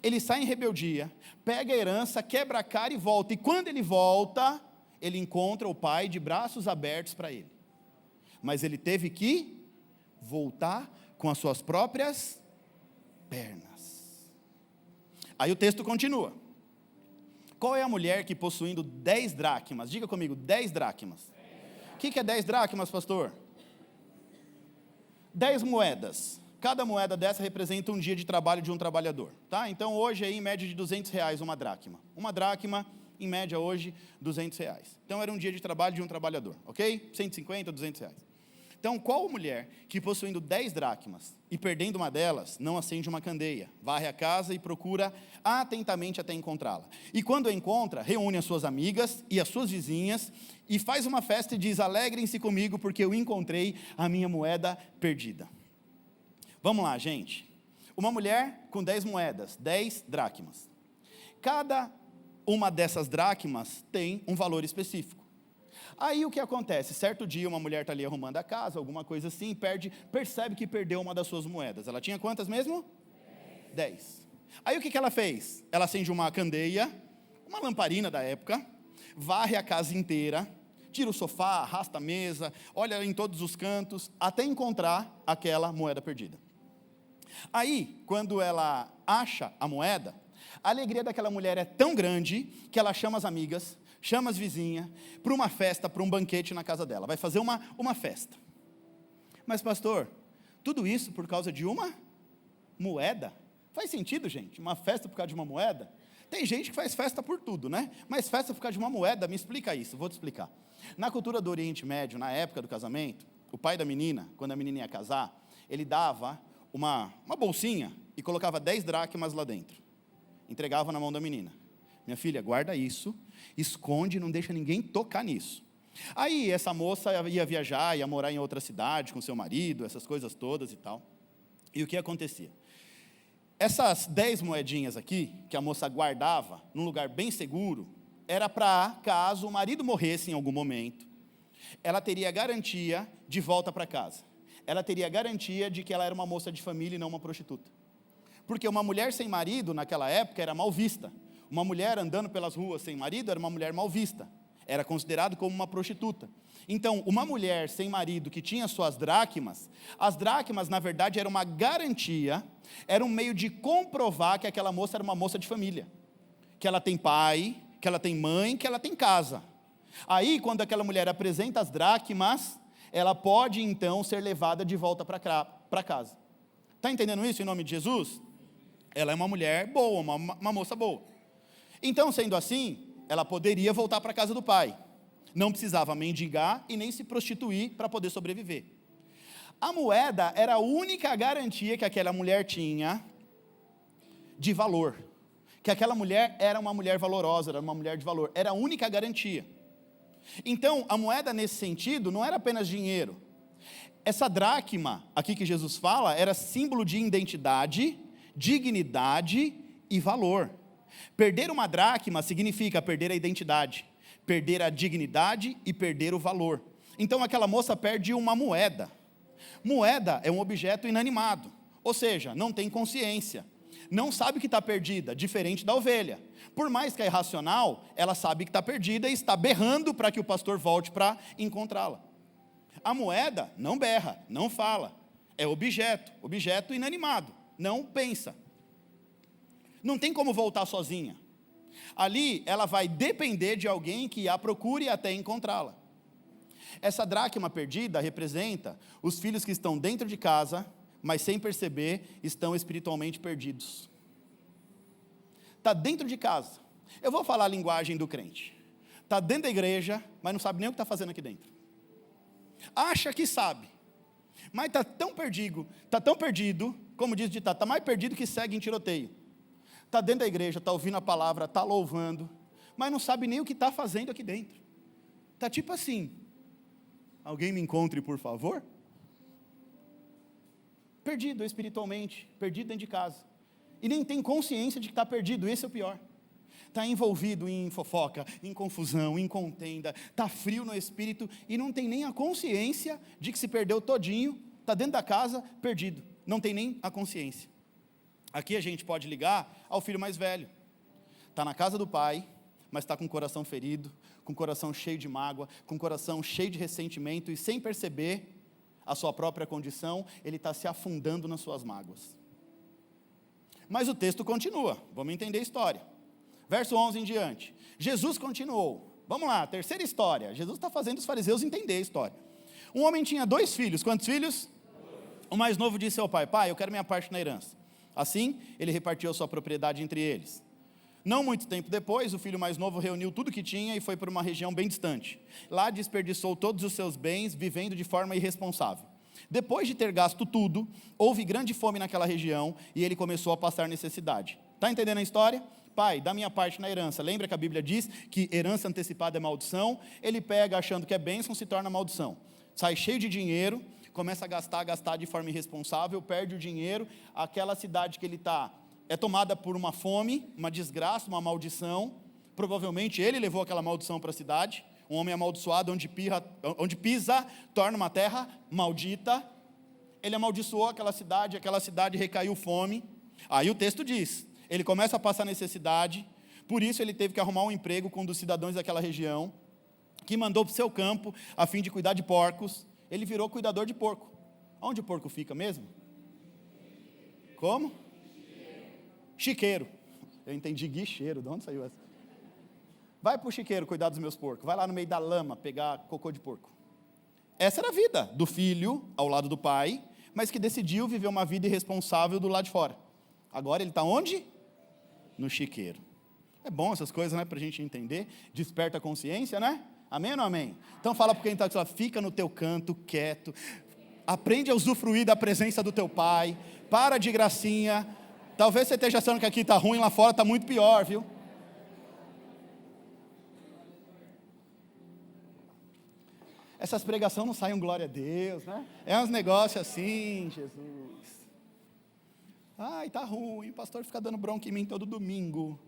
ele sai em rebeldia, pega a herança, quebra a cara e volta. E quando ele volta, ele encontra o pai de braços abertos para ele. Mas ele teve que voltar com as suas próprias pernas. Aí o texto continua. Qual é a mulher que possuindo 10 dracmas, diga comigo, 10 dracmas. O que é 10 dracmas, pastor? 10 moedas. Cada moeda dessa representa um dia de trabalho de um trabalhador, tá? Então hoje é em média de R$200 uma dracma. Uma dracma, em média hoje, R$200. Então era um dia de trabalho de um trabalhador, ok? 150, R$200. Então qual mulher que possuindo 10 dracmas e perdendo uma delas, não acende uma candeia, varre a casa e procura atentamente até encontrá-la? E quando a encontra, reúne as suas amigas e as suas vizinhas e faz uma festa e diz, alegrem-se comigo porque eu encontrei a minha moeda perdida. Vamos lá, gente. Uma mulher com 10 moedas, 10 dracmas. Cada uma dessas dracmas tem um valor específico. Aí o que acontece? Certo dia uma mulher está ali arrumando a casa, alguma coisa assim, percebe que perdeu uma das suas moedas. Ela tinha quantas mesmo? 10. Aí o que ela fez? Ela acende uma candeia, uma lamparina da época, varre a casa inteira, tira o sofá, arrasta a mesa, olha em todos os cantos, até encontrar aquela moeda perdida. Aí, quando ela acha a moeda, a alegria daquela mulher é tão grande que ela chama as amigas, chama as vizinhas para uma festa, para um banquete na casa dela. Vai fazer uma festa. Mas pastor, tudo isso por causa de uma moeda? Faz sentido, gente? Uma festa por causa de uma moeda? Tem gente que faz festa por tudo, né? Mas festa por causa de uma moeda, me explica isso, vou te explicar. Na cultura do Oriente Médio, na época do casamento, o pai da menina, quando a menina ia casar, ele dava uma bolsinha e colocava 10 dracmas lá dentro. Entregava na mão da menina. Minha filha, guarda isso, esconde, não deixa ninguém tocar nisso. Aí essa moça ia viajar, ia morar em outra cidade com seu marido, essas coisas todas e tal. E o que acontecia? Essas 10 moedinhas aqui, que a moça guardava num lugar bem seguro, era para caso o marido morresse em algum momento, ela teria garantia de volta para casa. Ela teria garantia de que ela era uma moça de família e não uma prostituta. Porque uma mulher sem marido, naquela época, era mal vista. Uma mulher andando pelas ruas sem marido era uma mulher mal vista. Era considerado como uma prostituta. Então, uma mulher sem marido que tinha suas dracmas, as dracmas, na verdade, eram uma garantia, era um meio de comprovar que aquela moça era uma moça de família. Que ela tem pai, que ela tem mãe, que ela tem casa. Aí, quando aquela mulher apresenta as dracmas, ela pode, então, ser levada de volta para casa. Está entendendo isso em nome de Jesus? Ela é uma mulher boa, uma moça boa. Então, sendo assim, ela poderia voltar para a casa do pai. Não precisava mendigar e nem se prostituir para poder sobreviver. A moeda era a única garantia que aquela mulher tinha de valor. Que aquela mulher era uma mulher valorosa, era uma mulher de valor. Era a única garantia. Então, a moeda nesse sentido não era apenas dinheiro. Essa dracma, aqui que Jesus fala, era símbolo de identidade, dignidade e valor. Perder uma dracma significa perder a identidade, perder a dignidade e perder o valor. Então, aquela moça perde uma moeda. Moeda é um objeto inanimado, ou seja, não tem consciência. Não sabe que está perdida, diferente da ovelha. Por mais que é irracional, ela sabe que está perdida e está berrando para que o pastor volte para encontrá-la. A moeda não berra, não fala. É objeto inanimado, não pensa. Não tem como voltar sozinha. Ali ela vai depender de alguém que a procure até encontrá-la. Essa dracma perdida representa os filhos que estão dentro de casa, mas sem perceber, estão espiritualmente perdidos. Está dentro de casa. Eu vou falar a linguagem do crente. Está dentro da igreja, mas não sabe nem o que está fazendo aqui dentro. Acha que sabe, mas está tão perdido, como diz o ditado, está mais perdido que segue em tiroteio. Está dentro da igreja, está ouvindo a palavra, está louvando, mas não sabe nem o que está fazendo aqui dentro. Está tipo assim, alguém me encontre, por favor? Perdido espiritualmente, perdido dentro de casa. E nem tem consciência de que está perdido, esse é o pior. Está envolvido em fofoca, em confusão, em contenda, está frio no espírito e não tem nem a consciência de que se perdeu todinho, está dentro da casa, perdido. Não tem nem a consciência. Aqui a gente pode ligar ao filho mais velho. Está na casa do pai, mas está com o coração ferido, com o coração cheio de mágoa, com o coração cheio de ressentimento e sem perceber a sua própria condição, ele está se afundando nas suas mágoas. Mas o texto continua, vamos entender a história. Verso 11 em diante. Jesus continuou. Vamos lá, terceira história. Jesus está fazendo os fariseus entender a história. Um homem tinha 2 filhos. Quantos filhos? O mais novo disse ao pai: pai, eu quero minha parte na herança. Assim, ele repartiu a sua propriedade entre eles. Não muito tempo depois, o filho mais novo reuniu tudo que tinha e foi para uma região bem distante. Lá desperdiçou todos os seus bens, vivendo de forma irresponsável. Depois de ter gasto tudo, houve grande fome naquela região e ele começou a passar necessidade. Está entendendo a história? Pai, dá minha parte na herança. Lembra que a Bíblia diz que herança antecipada é maldição? Ele pega achando que é bênção, se torna maldição. Sai cheio de dinheiro, começa a gastar de forma irresponsável, perde o dinheiro. Aquela cidade que ele está é tomada por uma fome, uma desgraça, uma maldição. Provavelmente ele levou aquela maldição para a cidade. Um homem amaldiçoado, onde pisa, torna uma terra maldita. Ele amaldiçoou aquela cidade recaiu fome. Aí o texto diz, ele começa a passar necessidade, por isso ele teve que arrumar um emprego com um dos cidadãos daquela região, que mandou para o seu campo, a fim de cuidar de porcos. Ele virou cuidador de porco. Onde o porco fica mesmo? Como? Chiqueiro. Eu entendi guicheiro, de onde saiu essa? Vai para o chiqueiro cuidar dos meus porcos, vai lá no meio da lama pegar cocô de porco. Essa era a vida do filho ao lado do pai, mas que decidiu viver uma vida irresponsável do lado de fora. Agora ele está onde? No chiqueiro. É bom essas coisas, né, para a gente entender. Desperta a consciência, né? Amém ou não amém? Então fala para quem está aqui, fica no teu canto, quieto. Aprende a usufruir da presença do teu pai. Para de gracinha. Talvez você esteja achando que aqui está ruim, lá fora está muito pior, viu? Essas pregações não saem glória a Deus, né? É uns negócios assim, Jesus. Ai, tá ruim, o pastor fica dando bronca em mim todo domingo.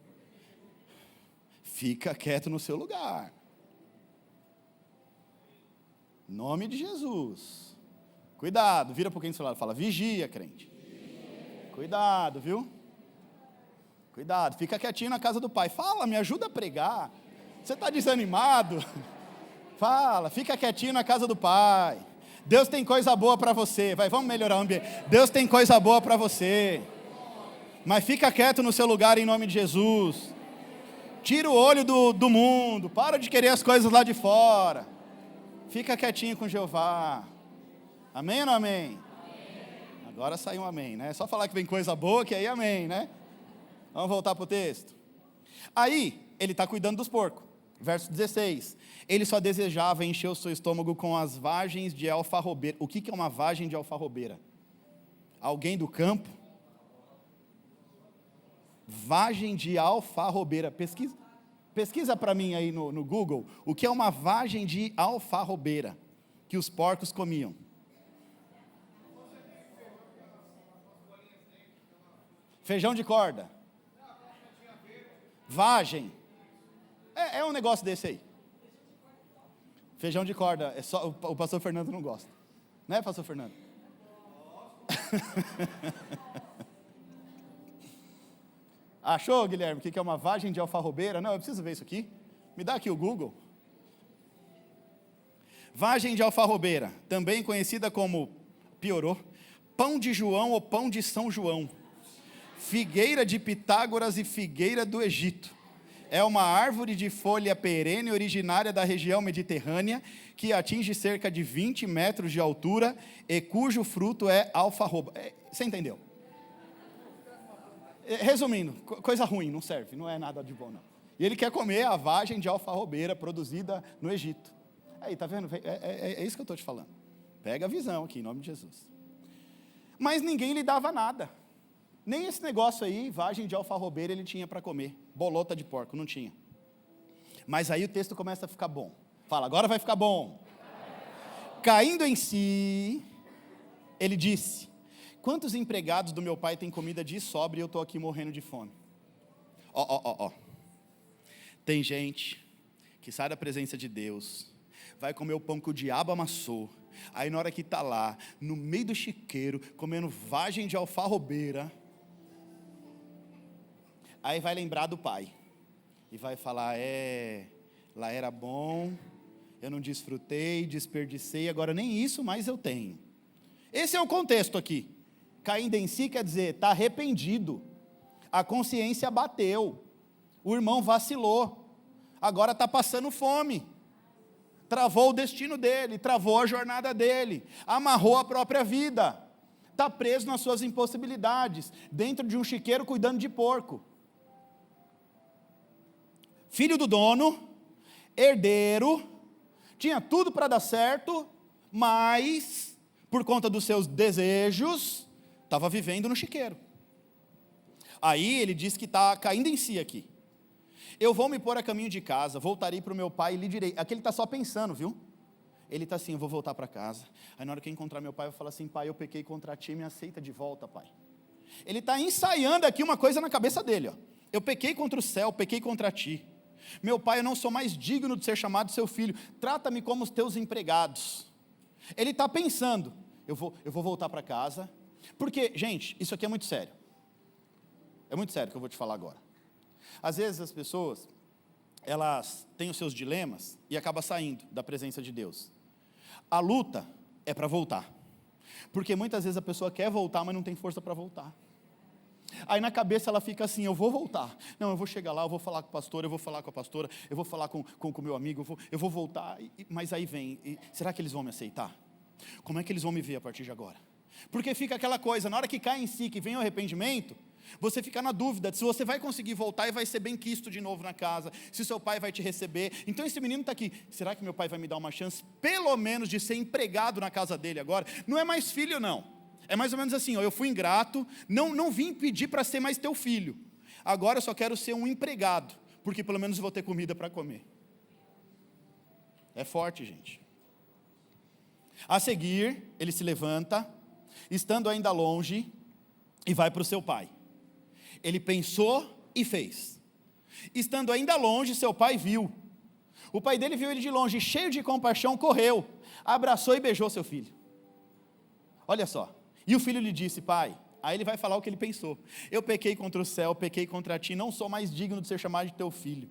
Fica quieto no seu lugar. Em nome de Jesus. Cuidado, vira para quem do seu lado, fala, vigia, crente. Cuidado, viu? Cuidado, fica quietinho na casa do pai. Fala, me ajuda a pregar. Você está desanimado? Fala, fica quietinho na casa do pai. Deus tem coisa boa para você. Vai, vamos melhorar o ambiente. Deus tem coisa boa para você. Mas fica quieto no seu lugar em nome de Jesus. Tira o olho do mundo. Para de querer as coisas lá de fora. Fica quietinho com Jeová. Amém ou não amém? Agora saiu um amém, né? É só falar que vem coisa boa, que aí amém, né? Vamos voltar para o texto. Aí, ele está cuidando dos porcos. Verso 16. Ele só desejava encher o seu estômago com as vagens de alfarrobeira. O que é uma vagem de alfarrobeira? Alguém do campo? Vagem de alfarrobeira. Pesquisa para mim aí no Google. O que é uma vagem de alfarrobeira que os porcos comiam? Feijão de corda. Vagem. É um negócio desse aí. Feijão de corda. É só, o pastor Fernando não gosta. Né, pastor Fernando? Achou, Guilherme, o que é uma vagem de alfarrobeira? Não, eu preciso ver isso aqui. Me dá aqui o Google. Vagem de alfarrobeira, também conhecida como, piorou, pão de João ou pão de São João. Figueira de Pitágoras e figueira do Egito. É uma árvore de folha perene originária da região mediterrânea que atinge cerca de 20 metros de altura e cujo fruto é alfarroba. Você entendeu? Resumindo, coisa ruim, não serve, não é nada de bom não. E ele quer comer a vagem de alfarrobeira produzida no Egito. Aí, tá vendo? É isso que eu estou te falando. Pega a visão aqui, em nome de Jesus. Mas ninguém lhe dava nada. Nem esse negócio aí, vagem de alfarrobeira, ele tinha para comer. Bolota de porco, não tinha. Mas aí o texto começa a ficar bom. Fala, agora vai ficar bom. Caindo em si, ele disse: quantos empregados do meu pai têm comida de sobra e eu estou aqui morrendo de fome? Ó. Tem gente que sai da presença de Deus, vai comer o pão que o diabo amassou, aí na hora que está lá, no meio do chiqueiro, comendo vagem de alfarrobeira, aí vai lembrar do pai, e vai falar: lá era bom, eu não desfrutei, desperdicei, agora nem isso mais eu tenho. Esse é o contexto aqui. Caindo em si quer dizer, está arrependido, a consciência bateu, o irmão vacilou, agora está passando fome, travou o destino dele, travou a jornada dele, amarrou a própria vida, está preso nas suas impossibilidades, dentro de um chiqueiro cuidando de porco. Filho do dono, herdeiro, tinha tudo para dar certo, mas, por conta dos seus desejos, estava vivendo no chiqueiro. Aí ele diz que está caindo em si aqui. Eu vou me pôr a caminho de casa, voltarei para o meu pai e lhe direi. Aqui ele está só pensando, viu? Ele está assim: eu vou voltar para casa. Aí na hora que eu encontrar meu pai, eu vou falar assim: pai, eu pequei contra ti, me aceita de volta, pai. Ele está ensaiando aqui uma coisa na cabeça dele, ó. Eu pequei contra o céu, pequei contra ti. Meu pai, eu não sou mais digno de ser chamado seu filho, trata-me como os teus empregados. Ele está pensando: eu vou voltar para casa, porque, gente, isso aqui é muito sério. É muito sério o que eu vou te falar agora. Às vezes as pessoas, elas têm os seus dilemas e acabam saindo da presença de Deus. A luta é para voltar, porque muitas vezes a pessoa quer voltar, mas não tem força para voltar. Aí na cabeça ela fica assim: eu vou voltar, não, eu vou chegar lá, eu vou falar com o pastor, eu vou falar com a pastora, eu vou falar com o meu amigo, eu vou voltar, mas aí vem, será que eles vão me aceitar? Como é que eles vão me ver a partir de agora? Porque fica aquela coisa, na hora que cai em si, que vem o arrependimento, você fica na dúvida se você vai conseguir voltar e vai ser bem quisto de novo na casa, se seu pai vai te receber. Então esse menino está aqui: será que meu pai vai me dar uma chance, pelo menos de ser empregado na casa dele agora? Não é mais filho não, é mais ou menos assim: ó, eu fui ingrato, não vim pedir para ser mais teu filho, agora eu só quero ser um empregado, porque pelo menos eu vou ter comida para comer. É forte, gente. A seguir, ele se levanta, estando ainda longe, e vai para o seu pai. Ele pensou e fez. Estando ainda longe, seu pai viu. O pai dele viu ele de longe, cheio de compaixão, correu, abraçou e beijou seu filho. Olha só. E o filho lhe disse: pai. Aí ele vai falar o que ele pensou: eu pequei contra o céu, pequei contra ti, não sou mais digno de ser chamado de teu filho.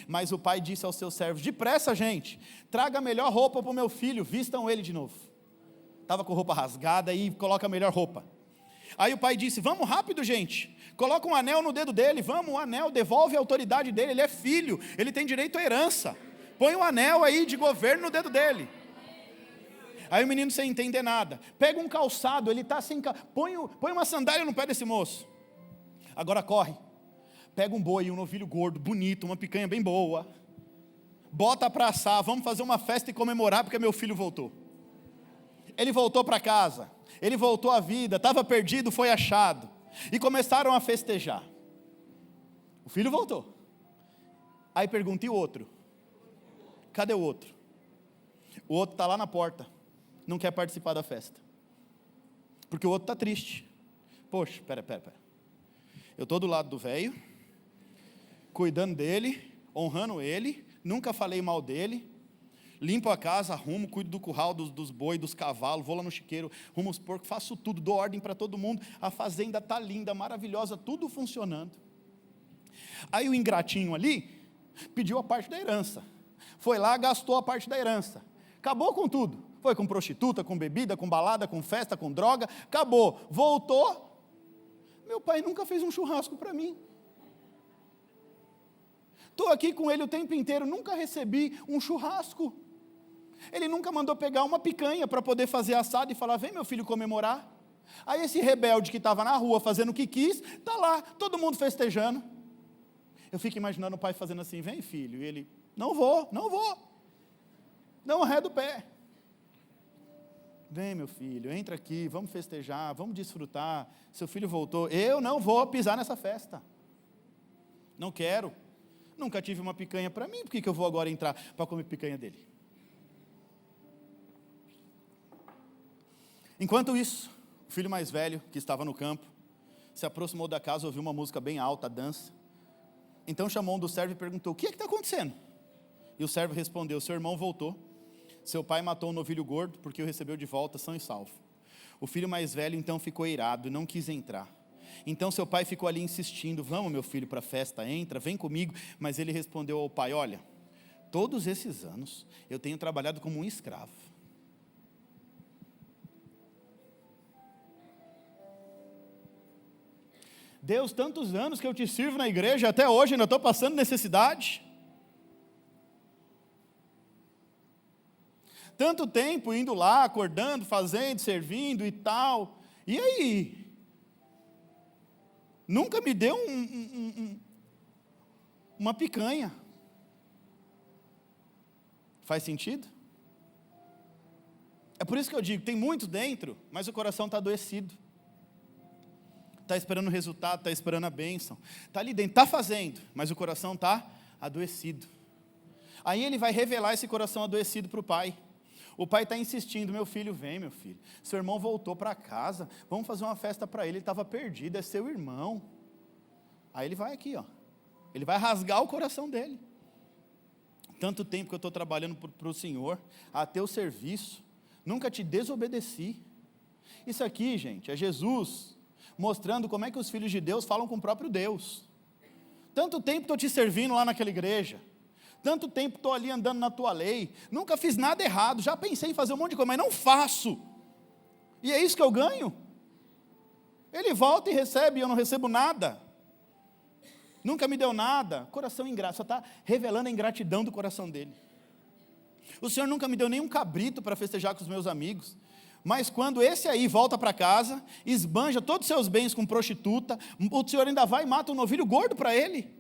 Mas o pai disse aos seus servos: depressa, gente, traga a melhor roupa para o meu filho, vistam ele de novo. Estava com roupa rasgada, e coloca a melhor roupa. Aí o pai disse: vamos rápido, gente, coloca um anel no dedo dele, vamos, um anel, devolve a autoridade dele, ele é filho, ele tem direito à herança, põe um anel aí de governo no dedo dele. Aí o menino, sem entender nada, pega um calçado, ele está sem põe uma sandália no pé desse moço. Agora corre, pega um boi, um novilho gordo, bonito, uma picanha bem boa, bota para assar, vamos fazer uma festa e comemorar porque meu filho voltou. Ele voltou para casa, ele voltou à vida, estava perdido, foi achado, e começaram a festejar. O filho voltou. Aí pergunta: e o outro? Cadê o outro? O outro está lá na porta, não quer participar da festa, porque o outro está triste. Poxa, pera, eu estou do lado do velho, cuidando dele, honrando ele, nunca falei mal dele, limpo a casa, arrumo, cuido do curral, dos boi, dos cavalos, vou lá no chiqueiro, arrumo os porcos, faço tudo, dou ordem para todo mundo, a fazenda está linda, maravilhosa, tudo funcionando. Aí o ingratinho ali pediu a parte da herança, foi lá, gastou a parte da herança, acabou com tudo, foi com prostituta, com bebida, com balada, com festa, com droga, acabou, voltou. Meu pai nunca fez um churrasco para mim, estou aqui com ele o tempo inteiro, nunca recebi um churrasco. Ele nunca mandou pegar uma picanha para poder fazer assado e falar: vem meu filho comemorar. Aí esse rebelde que estava na rua fazendo o que quis, está lá, todo mundo festejando. Eu fico imaginando o pai fazendo assim: vem filho, e ele: não vou, dá um ré do pé. Vem meu filho, entra aqui, vamos festejar, vamos desfrutar, seu filho voltou. Eu não vou pisar nessa festa, não quero, nunca tive uma picanha para mim, por que eu vou agora entrar para comer picanha dele? Enquanto isso, o filho mais velho, que estava no campo, se aproximou da casa, ouviu uma música bem alta, dança. Então chamou um do servo e perguntou: o que é que está acontecendo? E o servo respondeu: seu irmão voltou, seu pai matou um novilho gordo, porque o recebeu de volta são e salvo. O filho mais velho então ficou irado e não quis entrar. Então seu pai ficou ali insistindo: vamos, meu filho, para a festa, entra, vem comigo. Mas ele respondeu ao pai: olha, todos esses anos eu tenho trabalhado como um escravo. Deus, tantos anos que eu te sirvo na igreja, até hoje ainda estou passando necessidade. Tanto tempo indo lá, acordando, fazendo, servindo e tal. E aí? Nunca me deu uma picanha. Faz sentido? É por isso que eu digo, tem muito dentro, mas o coração está adoecido. Está esperando o resultado, está esperando a bênção. Está ali dentro, está fazendo, mas o coração está adoecido. Aí ele vai revelar esse coração adoecido para o pai. O pai está insistindo: meu filho, vem, meu filho. Seu irmão voltou para casa, vamos fazer uma festa para ele estava perdido, é seu irmão. Aí ele vai aqui, ó. Ele vai rasgar o coração dele. Tanto tempo que eu estou trabalhando para o Senhor, a teu serviço, nunca te desobedeci. Isso aqui, gente, é Jesus mostrando como é que os filhos de Deus falam com o próprio Deus. Tanto tempo estou te servindo lá naquela igreja, tanto tempo estou ali andando na tua lei, nunca fiz nada errado, já pensei em fazer um monte de coisa, mas não faço, e é isso que eu ganho? Ele volta e recebe, e eu não recebo nada, nunca me deu nada. Coração ingrato, só está revelando a ingratidão do coração dele. O Senhor nunca me deu nenhum cabrito para festejar com os meus amigos, mas quando esse aí volta para casa, esbanja todos os seus bens com prostituta, o Senhor ainda vai e mata um novilho gordo para ele.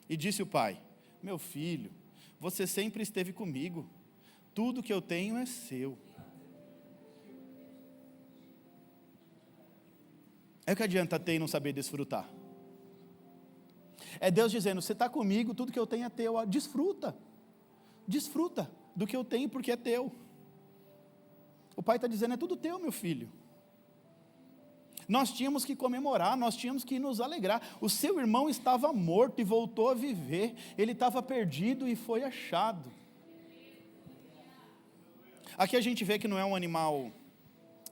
E disse o pai: meu filho, você sempre esteve comigo, tudo que eu tenho é seu. É o que adianta ter e não saber desfrutar. É Deus dizendo: você está comigo, tudo que eu tenho é teu, desfruta do que eu tenho porque é teu. O pai está dizendo: é tudo teu, meu filho. Nós tínhamos que comemorar, nós tínhamos que nos alegrar. O seu irmão estava morto e voltou a viver. Ele estava perdido e foi achado. Aqui a gente vê que não é um animal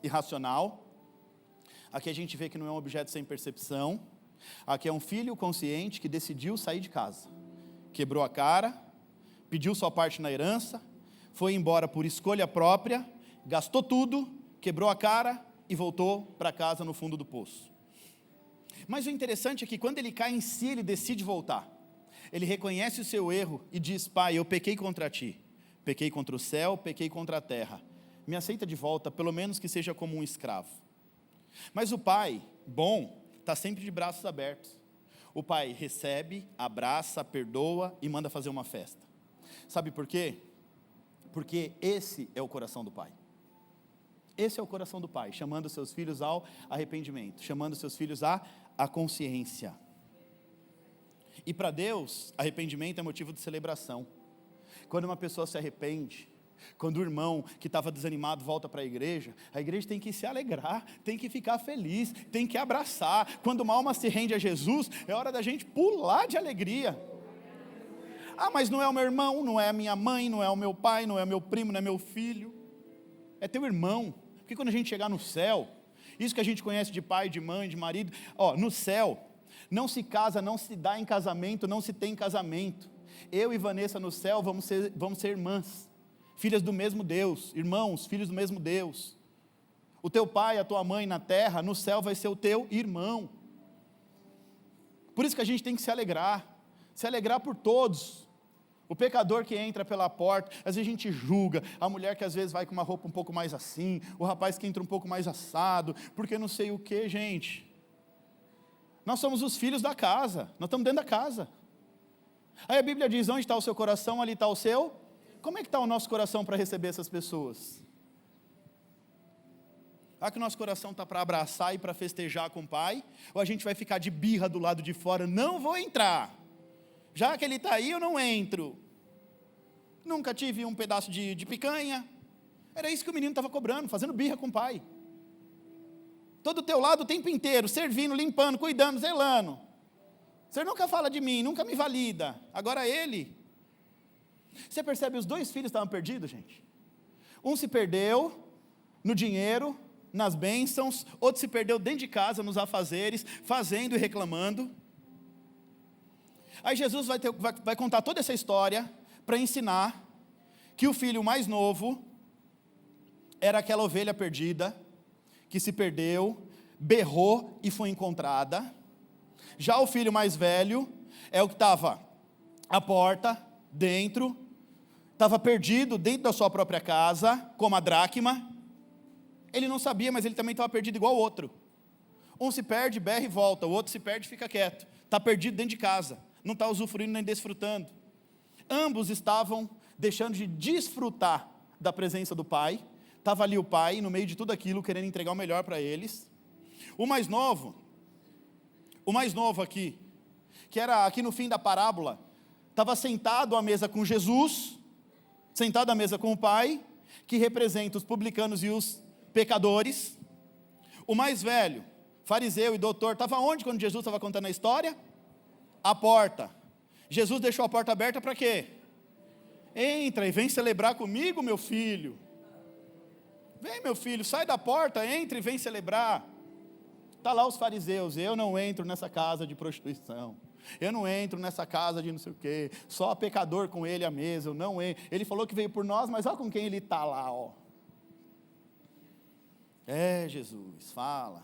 irracional. Aqui a gente vê que não é um objeto sem percepção. Aqui é um filho consciente que decidiu sair de casa. Quebrou a cara, pediu sua parte na herança, foi embora por escolha própria, gastou tudo, quebrou a cara e voltou para casa no fundo do poço. Mas o interessante é que quando ele cai em si, ele decide voltar. Ele reconhece o seu erro e diz: pai, eu pequei contra ti, pequei contra o céu, pequei contra a terra. Me aceita de volta, pelo menos que seja como um escravo. Mas o pai, bom, está sempre de braços abertos. O pai recebe, abraça, perdoa e manda fazer uma festa. Sabe por quê? Porque esse é o coração do pai. Esse é o coração do pai, chamando seus filhos ao arrependimento, chamando seus filhos à consciência. E para Deus, arrependimento é motivo de celebração. Quando uma pessoa se arrepende, quando o irmão que estava desanimado volta para a igreja tem que se alegrar, tem que ficar feliz, tem que abraçar. Quando uma alma se rende a Jesus, é hora da gente pular de alegria. Ah, mas não é o meu irmão, não é a minha mãe, não é o meu pai, não é o meu primo, não é meu filho. É teu irmão. Porque quando a gente chegar no céu, isso que a gente conhece de pai, de mãe, de marido, no céu, não se casa, não se dá em casamento, não se tem casamento. Eu e Vanessa no céu vamos ser irmãs, filhas do mesmo Deus, irmãos, filhos do mesmo Deus. O teu pai, a tua mãe na terra, no céu vai ser o teu irmão. Por isso que a gente tem que se alegrar por todos. O pecador que entra pela porta, às vezes a gente julga, a mulher que às vezes vai com uma roupa um pouco mais assim, o rapaz que entra um pouco mais assado, porque não sei o que, gente. Nós somos os filhos da casa, nós estamos dentro da casa. Aí a Bíblia diz: onde está o seu coração, ali está o seu. Como é que está o nosso coração para receber essas pessoas? Será que o nosso coração está para abraçar e para festejar com o pai? Ou a gente vai ficar de birra do lado de fora, não vou entrar. Já que ele está aí, eu não entro. Nunca tive um pedaço de picanha, Era isso que o menino estava cobrando, fazendo birra com o pai. Todo o teu lado o tempo inteiro, servindo, limpando, cuidando, zelando. Você nunca fala de mim, nunca me valida. Agora ele. Você percebe, os dois filhos estavam perdidos, gente. Um se perdeu no dinheiro, nas bênçãos, outro se perdeu dentro de casa, nos afazeres, fazendo e reclamando. Aí Jesus vai contar toda essa história para ensinar que o filho mais novo era aquela ovelha perdida, que se perdeu, berrou e foi encontrada. Já o filho mais velho é o que estava à porta, dentro, estava perdido dentro da sua própria casa, como a dracma. Ele não sabia, mas ele também estava perdido igual o outro. Um se perde, berra e volta, o outro se perde e fica quieto. Está perdido dentro de casa, não está usufruindo nem desfrutando. Ambos estavam deixando de desfrutar da presença do pai. Estava ali o pai, no meio de tudo aquilo, querendo entregar o melhor para eles. O mais novo aqui, que era aqui no fim da parábola, estava sentado à mesa com Jesus, sentado à mesa com o pai, que representa os publicanos e os pecadores. O mais velho, fariseu e doutor, estava onde quando Jesus estava contando a história? À porta. Jesus deixou a porta aberta para quê? Entra e vem celebrar comigo, meu filho. Vem, meu filho, sai da porta, entra e vem celebrar. Está lá os fariseus, eu não entro nessa casa de prostituição, eu não entro nessa casa de não sei o quê, só pecador com ele à mesa, eu não entro. Ele falou que veio por nós, mas olha com quem ele está lá, ó. Jesus, fala.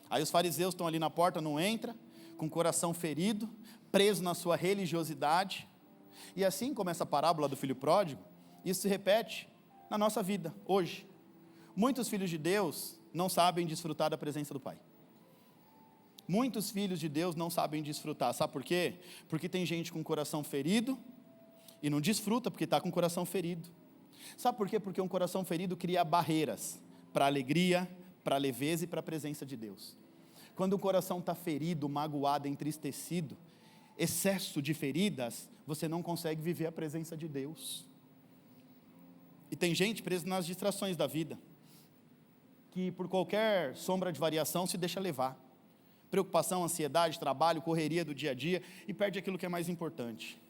Aí os fariseus estão ali na porta, não entra, com o coração ferido, preso na sua religiosidade. E assim como essa parábola do filho pródigo, isso se repete na nossa vida, hoje. Muitos filhos de Deus não sabem desfrutar da presença do Pai. Muitos filhos de Deus não sabem desfrutar, sabe por quê? Porque tem gente com o coração ferido e não desfruta porque está com o coração ferido. Sabe por quê? Porque um coração ferido cria barreiras para a alegria, para a leveza e para a presença de Deus. Quando o coração está ferido, magoado, entristecido, excesso de feridas, você não consegue viver a presença de Deus. E tem gente presa nas distrações da vida, que por qualquer sombra de variação se deixa levar. Preocupação, ansiedade, trabalho, correria do dia a dia, e perde aquilo que é mais importante.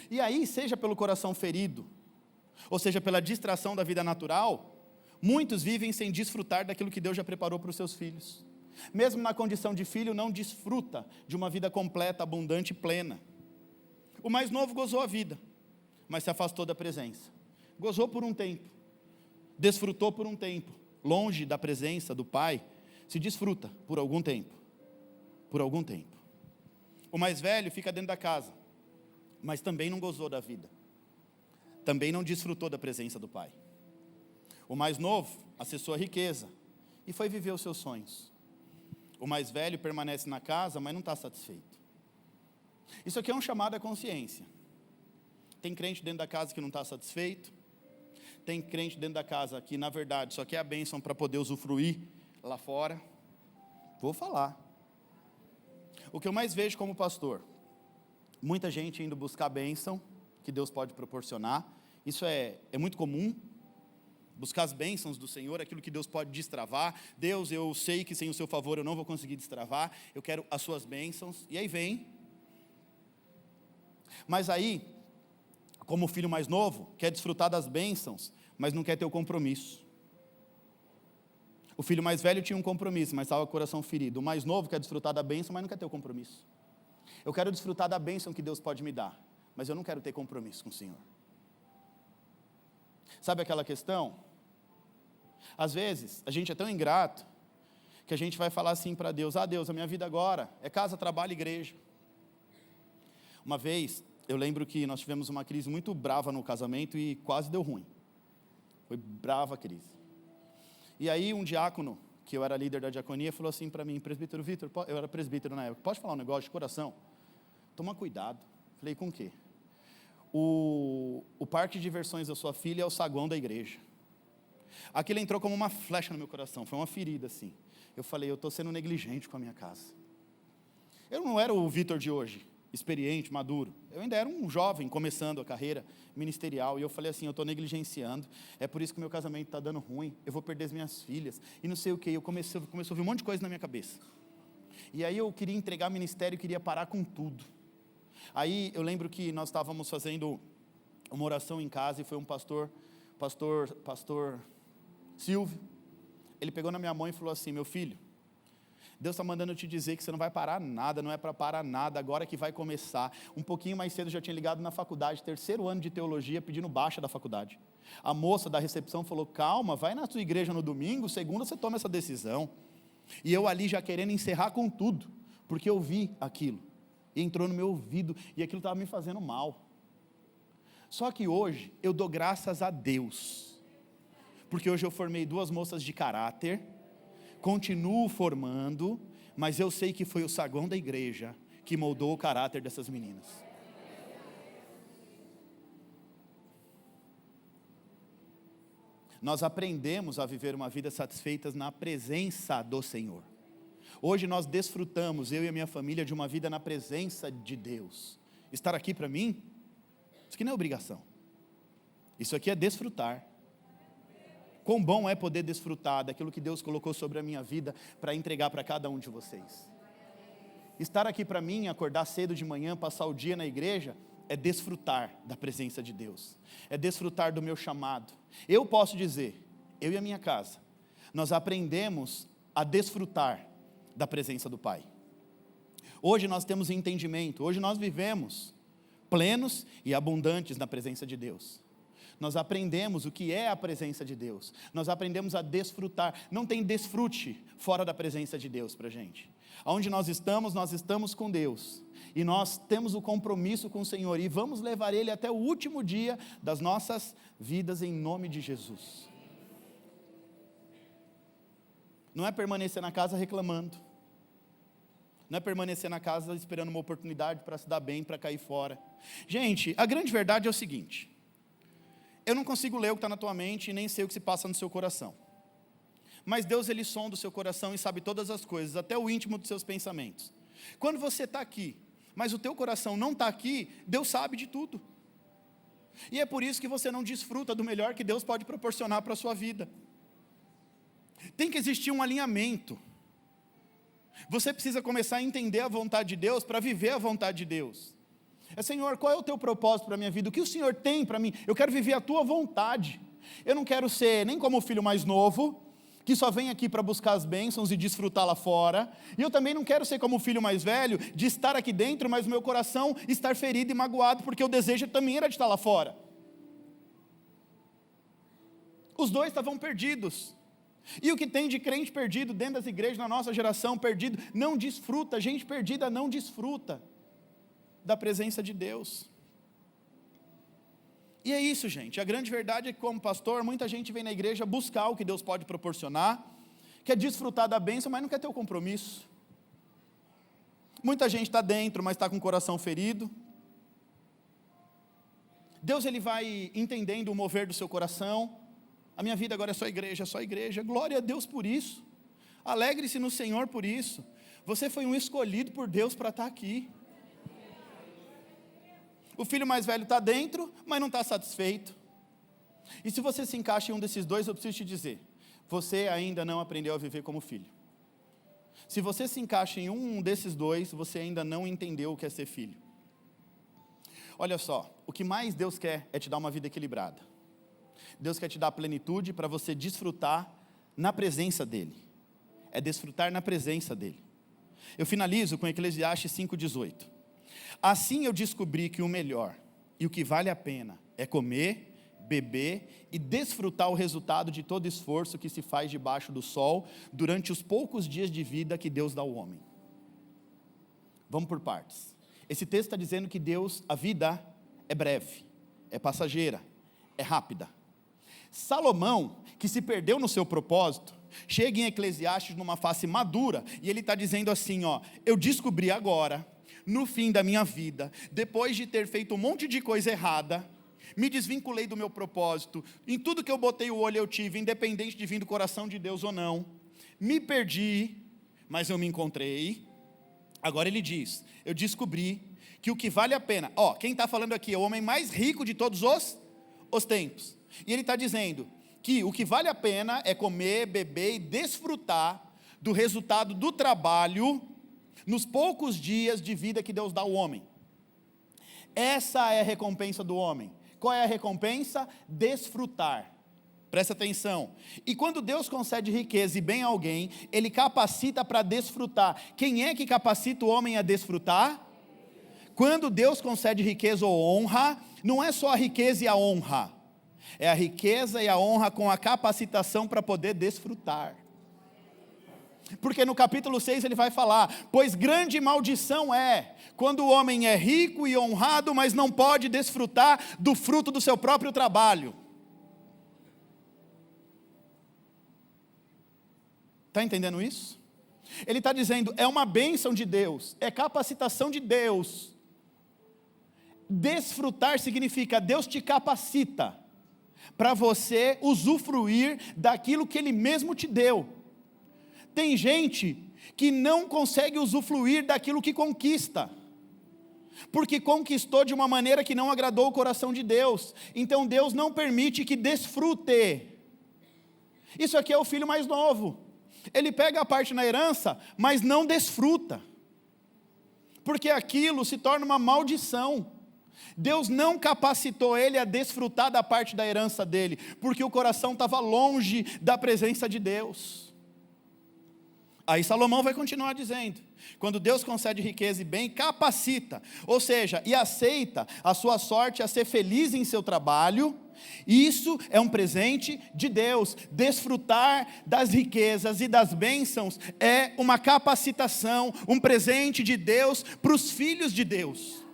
E aí, seja pelo coração ferido, ou seja pela distração da vida natural, muitos vivem sem desfrutar daquilo que Deus já preparou para os seus filhos. Mesmo na condição de filho, não desfruta de uma vida completa, abundante e plena. O mais novo gozou a vida, mas se afastou da presença. Gozou por um tempo, desfrutou por um tempo, longe da presença do Pai, se desfruta por algum tempo. Por algum tempo. O mais velho fica dentro da casa, mas também não gozou da vida. Também não desfrutou da presença do Pai. O mais novo acessou a riqueza e foi viver os seus sonhos. O mais velho permanece na casa, mas não está satisfeito. Isso aqui é um chamado à consciência. Tem crente dentro da casa que não está satisfeito. Tem crente dentro da casa que, na verdade, só quer a bênção para poder usufruir lá fora. Vou falar. O que eu mais vejo como pastor, muita gente indo buscar a bênção que Deus pode proporcionar. Isso é muito comum. Buscar as bênçãos do Senhor, aquilo que Deus pode destravar. Deus, eu sei que sem o seu favor eu não vou conseguir destravar. Eu quero as suas bênçãos. E aí vem. Mas aí, como o filho mais novo, quer desfrutar das bênçãos, mas não quer ter o compromisso. O filho mais velho tinha um compromisso, mas estava com o coração ferido. O mais novo quer desfrutar da bênção, mas não quer ter o compromisso. Eu quero desfrutar da bênção que Deus pode me dar, mas eu não quero ter compromisso com o Senhor. Sabe aquela questão? Às vezes, a gente é tão ingrato, que a gente vai falar assim para Deus: Deus, a minha vida agora é casa, trabalho, igreja. Uma vez, eu lembro que nós tivemos uma crise muito brava no casamento e quase deu ruim. Foi brava a crise. E aí um diácono, que eu era líder da diaconia, falou assim para mim: presbítero Vitor, eu era presbítero na época, pode falar um negócio de coração? Toma cuidado. Falei, com o quê? O parque de diversões da sua filha é o saguão da igreja. Aquilo entrou como uma flecha no meu coração, foi uma ferida assim. Eu falei, eu estou sendo negligente com a minha casa. Eu não era o Vitor de hoje, experiente, maduro. Eu ainda era um jovem, começando a carreira ministerial, e eu falei assim, eu estou negligenciando, é por isso que meu casamento está dando ruim, eu vou perder as minhas filhas, e não sei o que, eu comecei a ouvir um monte de coisa na minha cabeça. E aí eu queria entregar ministério, queria parar com tudo. Aí eu lembro que nós estávamos fazendo uma oração em casa, e foi um pastor Silvio, ele pegou na minha mão e falou assim, meu filho, Deus está mandando eu te dizer que você não vai parar nada, não é para parar nada, agora que vai começar. Um pouquinho mais cedo eu já tinha ligado na faculdade, 3º ano de teologia, pedindo baixa da faculdade. A moça da recepção falou, calma, vai na sua igreja no domingo, segunda você toma essa decisão. E eu ali já querendo encerrar com tudo, porque eu vi aquilo, e entrou no meu ouvido, e aquilo estava me fazendo mal. Só que hoje eu dou graças a Deus, porque hoje eu formei 2 moças de caráter, continuo formando, mas eu sei que foi o saguão da igreja que moldou o caráter dessas meninas. Nós aprendemos a viver uma vida satisfeita na presença do Senhor. Hoje nós desfrutamos, eu e a minha família, de uma vida na presença de Deus. Estar aqui para mim, isso aqui não é obrigação. Isso aqui é desfrutar. Quão bom é poder desfrutar daquilo que Deus colocou sobre a minha vida para entregar para cada um de vocês. Estar aqui para mim, acordar cedo de manhã, passar o dia na igreja, é desfrutar da presença de Deus. É desfrutar do meu chamado. Eu posso dizer, eu e a minha casa, nós aprendemos a desfrutar da presença do Pai. Hoje nós temos entendimento, hoje nós vivemos plenos e abundantes na presença de Deus. Nós aprendemos o que é a presença de Deus. Nós aprendemos a desfrutar. Não tem desfrute fora da presença de Deus para a gente. Onde nós estamos com Deus. E nós temos o compromisso com o Senhor. E vamos levar Ele até o último dia das nossas vidas em nome de Jesus. Não é permanecer na casa reclamando. Não é permanecer na casa esperando uma oportunidade para se dar bem, para cair fora. Gente, a grande verdade é o seguinte. Eu não consigo ler o que está na tua mente e nem sei o que se passa no seu coração. Mas Deus, Ele sonda o seu coração e sabe todas as coisas, até o íntimo dos seus pensamentos. Quando você está aqui, mas o teu coração não está aqui, Deus sabe de tudo. E é por isso que você não desfruta do melhor que Deus pode proporcionar para a sua vida. Tem que existir um alinhamento. Você precisa começar a entender a vontade de Deus para viver a vontade de Deus. Senhor, qual é o teu propósito para a minha vida? O que o Senhor tem para mim? Eu quero viver a tua vontade. Eu não quero ser nem como o filho mais novo, que só vem aqui para buscar as bênçãos e desfrutar lá fora. E eu também não quero ser como o filho mais velho, de estar aqui dentro, mas o meu coração estar ferido e magoado, porque o desejo também era de estar lá fora. Os dois estavam perdidos. E o que tem de crente perdido dentro das igrejas, na nossa geração, perdido, não desfruta, gente perdida não desfruta da presença de Deus. E é isso, gente, a grande verdade é que como pastor, muita gente vem na igreja buscar o que Deus pode proporcionar, quer desfrutar da bênção, mas não quer ter o compromisso. Muita gente está dentro, mas está com o coração ferido. Deus, Ele vai entendendo o mover do seu coração. A minha vida agora é só igreja, glória a Deus por isso. Alegre-se no Senhor por isso. Você foi um escolhido por Deus para estar aqui. O filho mais velho está dentro, mas não está satisfeito. E se você se encaixa em um desses dois, eu preciso te dizer, você ainda não aprendeu a viver como filho. Se você se encaixa em um desses dois, você ainda não entendeu o que é ser filho. Olha só, o que mais Deus quer é te dar uma vida equilibrada. Deus quer te dar plenitude para você desfrutar na presença dEle. É desfrutar na presença dEle. Eu finalizo com Eclesiastes 5,18. Assim eu descobri que o melhor e o que vale a pena é comer, beber e desfrutar o resultado de todo esforço que se faz debaixo do sol durante os poucos dias de vida que Deus dá ao homem. Vamos por partes. Esse texto está dizendo que a vida é breve, é passageira, é rápida. Salomão, que se perdeu no seu propósito, chega em Eclesiastes numa face madura, e ele está dizendo assim, eu descobri agora, no fim da minha vida, depois de ter feito um monte de coisa errada, me desvinculei do meu propósito, em tudo que eu botei o olho eu tive, independente de vir do coração de Deus ou não, me perdi, mas eu me encontrei. Agora ele diz, eu descobri que o que vale a pena, quem está falando aqui é o homem mais rico de todos os tempos, e ele está dizendo que o que vale a pena é comer, beber e desfrutar do resultado do trabalho nos poucos dias de vida que Deus dá ao homem. Essa é a recompensa do homem. Qual é a recompensa? Desfrutar. Presta atenção. E quando Deus concede riqueza e bem a alguém, Ele capacita para desfrutar. Quem é que capacita o homem a desfrutar? Quando Deus concede riqueza ou honra, não é só a riqueza e a honra. É a riqueza e a honra com a capacitação para poder desfrutar. Porque no capítulo 6 ele vai falar: pois grande maldição é, quando o homem é rico e honrado, mas não pode desfrutar do fruto do seu próprio trabalho. Está entendendo isso? Ele está dizendo, é uma bênção de Deus, é capacitação de Deus. Desfrutar significa, Deus te capacita para você usufruir daquilo que Ele mesmo te deu. Tem gente que não consegue usufruir daquilo que conquista, porque conquistou de uma maneira que não agradou o coração de Deus. Então Deus não permite que desfrute. Isso aqui é o filho mais novo. Ele pega a parte na herança, mas não desfruta, porque aquilo se torna uma maldição. Deus não capacitou ele a desfrutar da parte da herança dele, porque o coração estava longe da presença de Deus. Aí Salomão vai continuar dizendo, quando Deus concede riqueza e bem, capacita, ou seja, e aceita a sua sorte a ser feliz em seu trabalho. Isso é um presente de Deus. Desfrutar das riquezas e das bênçãos é uma capacitação, um presente de Deus para os filhos de Deus.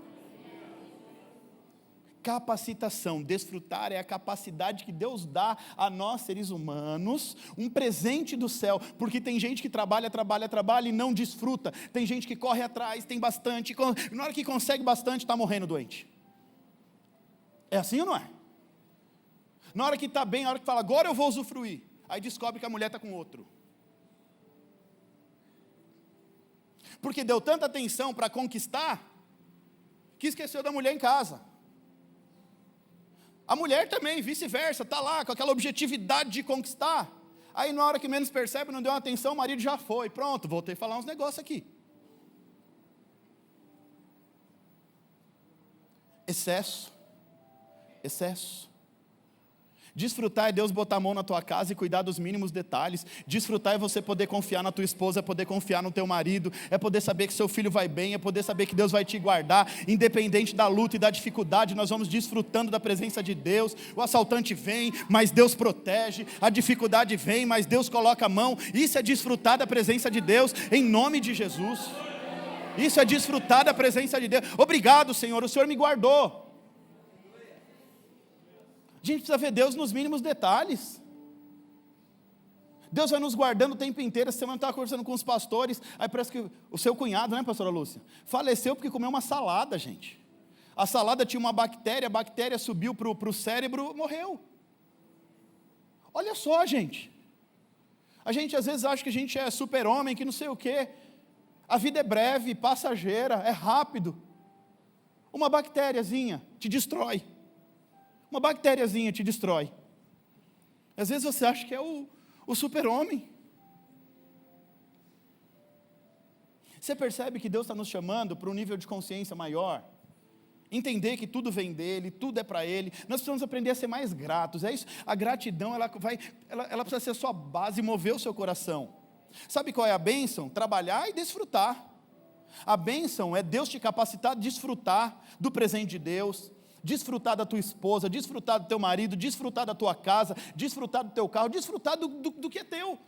Capacitação, desfrutar é a capacidade que Deus dá a nós seres humanos, um presente do céu, porque tem gente que trabalha e não desfruta, tem gente que corre atrás, tem bastante, na hora que consegue bastante está morrendo doente. É assim ou não é? Na hora que está bem, na hora que fala, agora eu vou usufruir, aí descobre que a mulher está com outro. Porque deu tanta atenção para conquistar, que esqueceu da mulher em casa. A mulher também, vice-versa, está lá com aquela objetividade de conquistar. Aí na hora que menos percebe, não deu uma atenção, o marido já foi. Pronto, voltei a falar uns negócios aqui. Excesso. Desfrutar é Deus botar a mão na tua casa e cuidar dos mínimos detalhes. Desfrutar é você poder confiar na tua esposa, é poder confiar no teu marido, é poder saber que seu filho vai bem, é poder saber que Deus vai te guardar, independente da luta e da dificuldade, nós vamos desfrutando da presença de Deus. O assaltante vem, mas Deus protege, a dificuldade vem, mas Deus coloca a mão. Isso é desfrutar da presença de Deus, em nome de Jesus. Isso é desfrutar da presença de Deus. Obrigado, Senhor, o Senhor me guardou. A gente precisa ver Deus nos mínimos detalhes. Deus vai nos guardando o tempo inteiro. Essa semana eu estava conversando com os pastores, aí parece que o seu cunhado, né, pastora Lúcia, faleceu porque comeu uma salada, gente. A salada tinha uma bactéria, a bactéria subiu para o cérebro, morreu. Olha só, gente. A gente às vezes acha que a gente é super-homem, que não sei o quê. A vida é breve, passageira, é rápido. Uma bactériazinha te destrói. Uma bactériazinha te destrói. Às vezes você acha que é o super-homem. Você percebe que Deus está nos chamando para um nível de consciência maior? Entender que tudo vem dEle, tudo é para Ele. Nós precisamos aprender a ser mais gratos. É isso. A gratidão, ela precisa ser a sua base, mover o seu coração. Sabe qual é a bênção? Trabalhar e desfrutar. A bênção é Deus te capacitar a desfrutar do presente de Deus, desfrutar da tua esposa, desfrutar do teu marido, desfrutar da tua casa, desfrutar do teu carro, desfrutar do que é teu.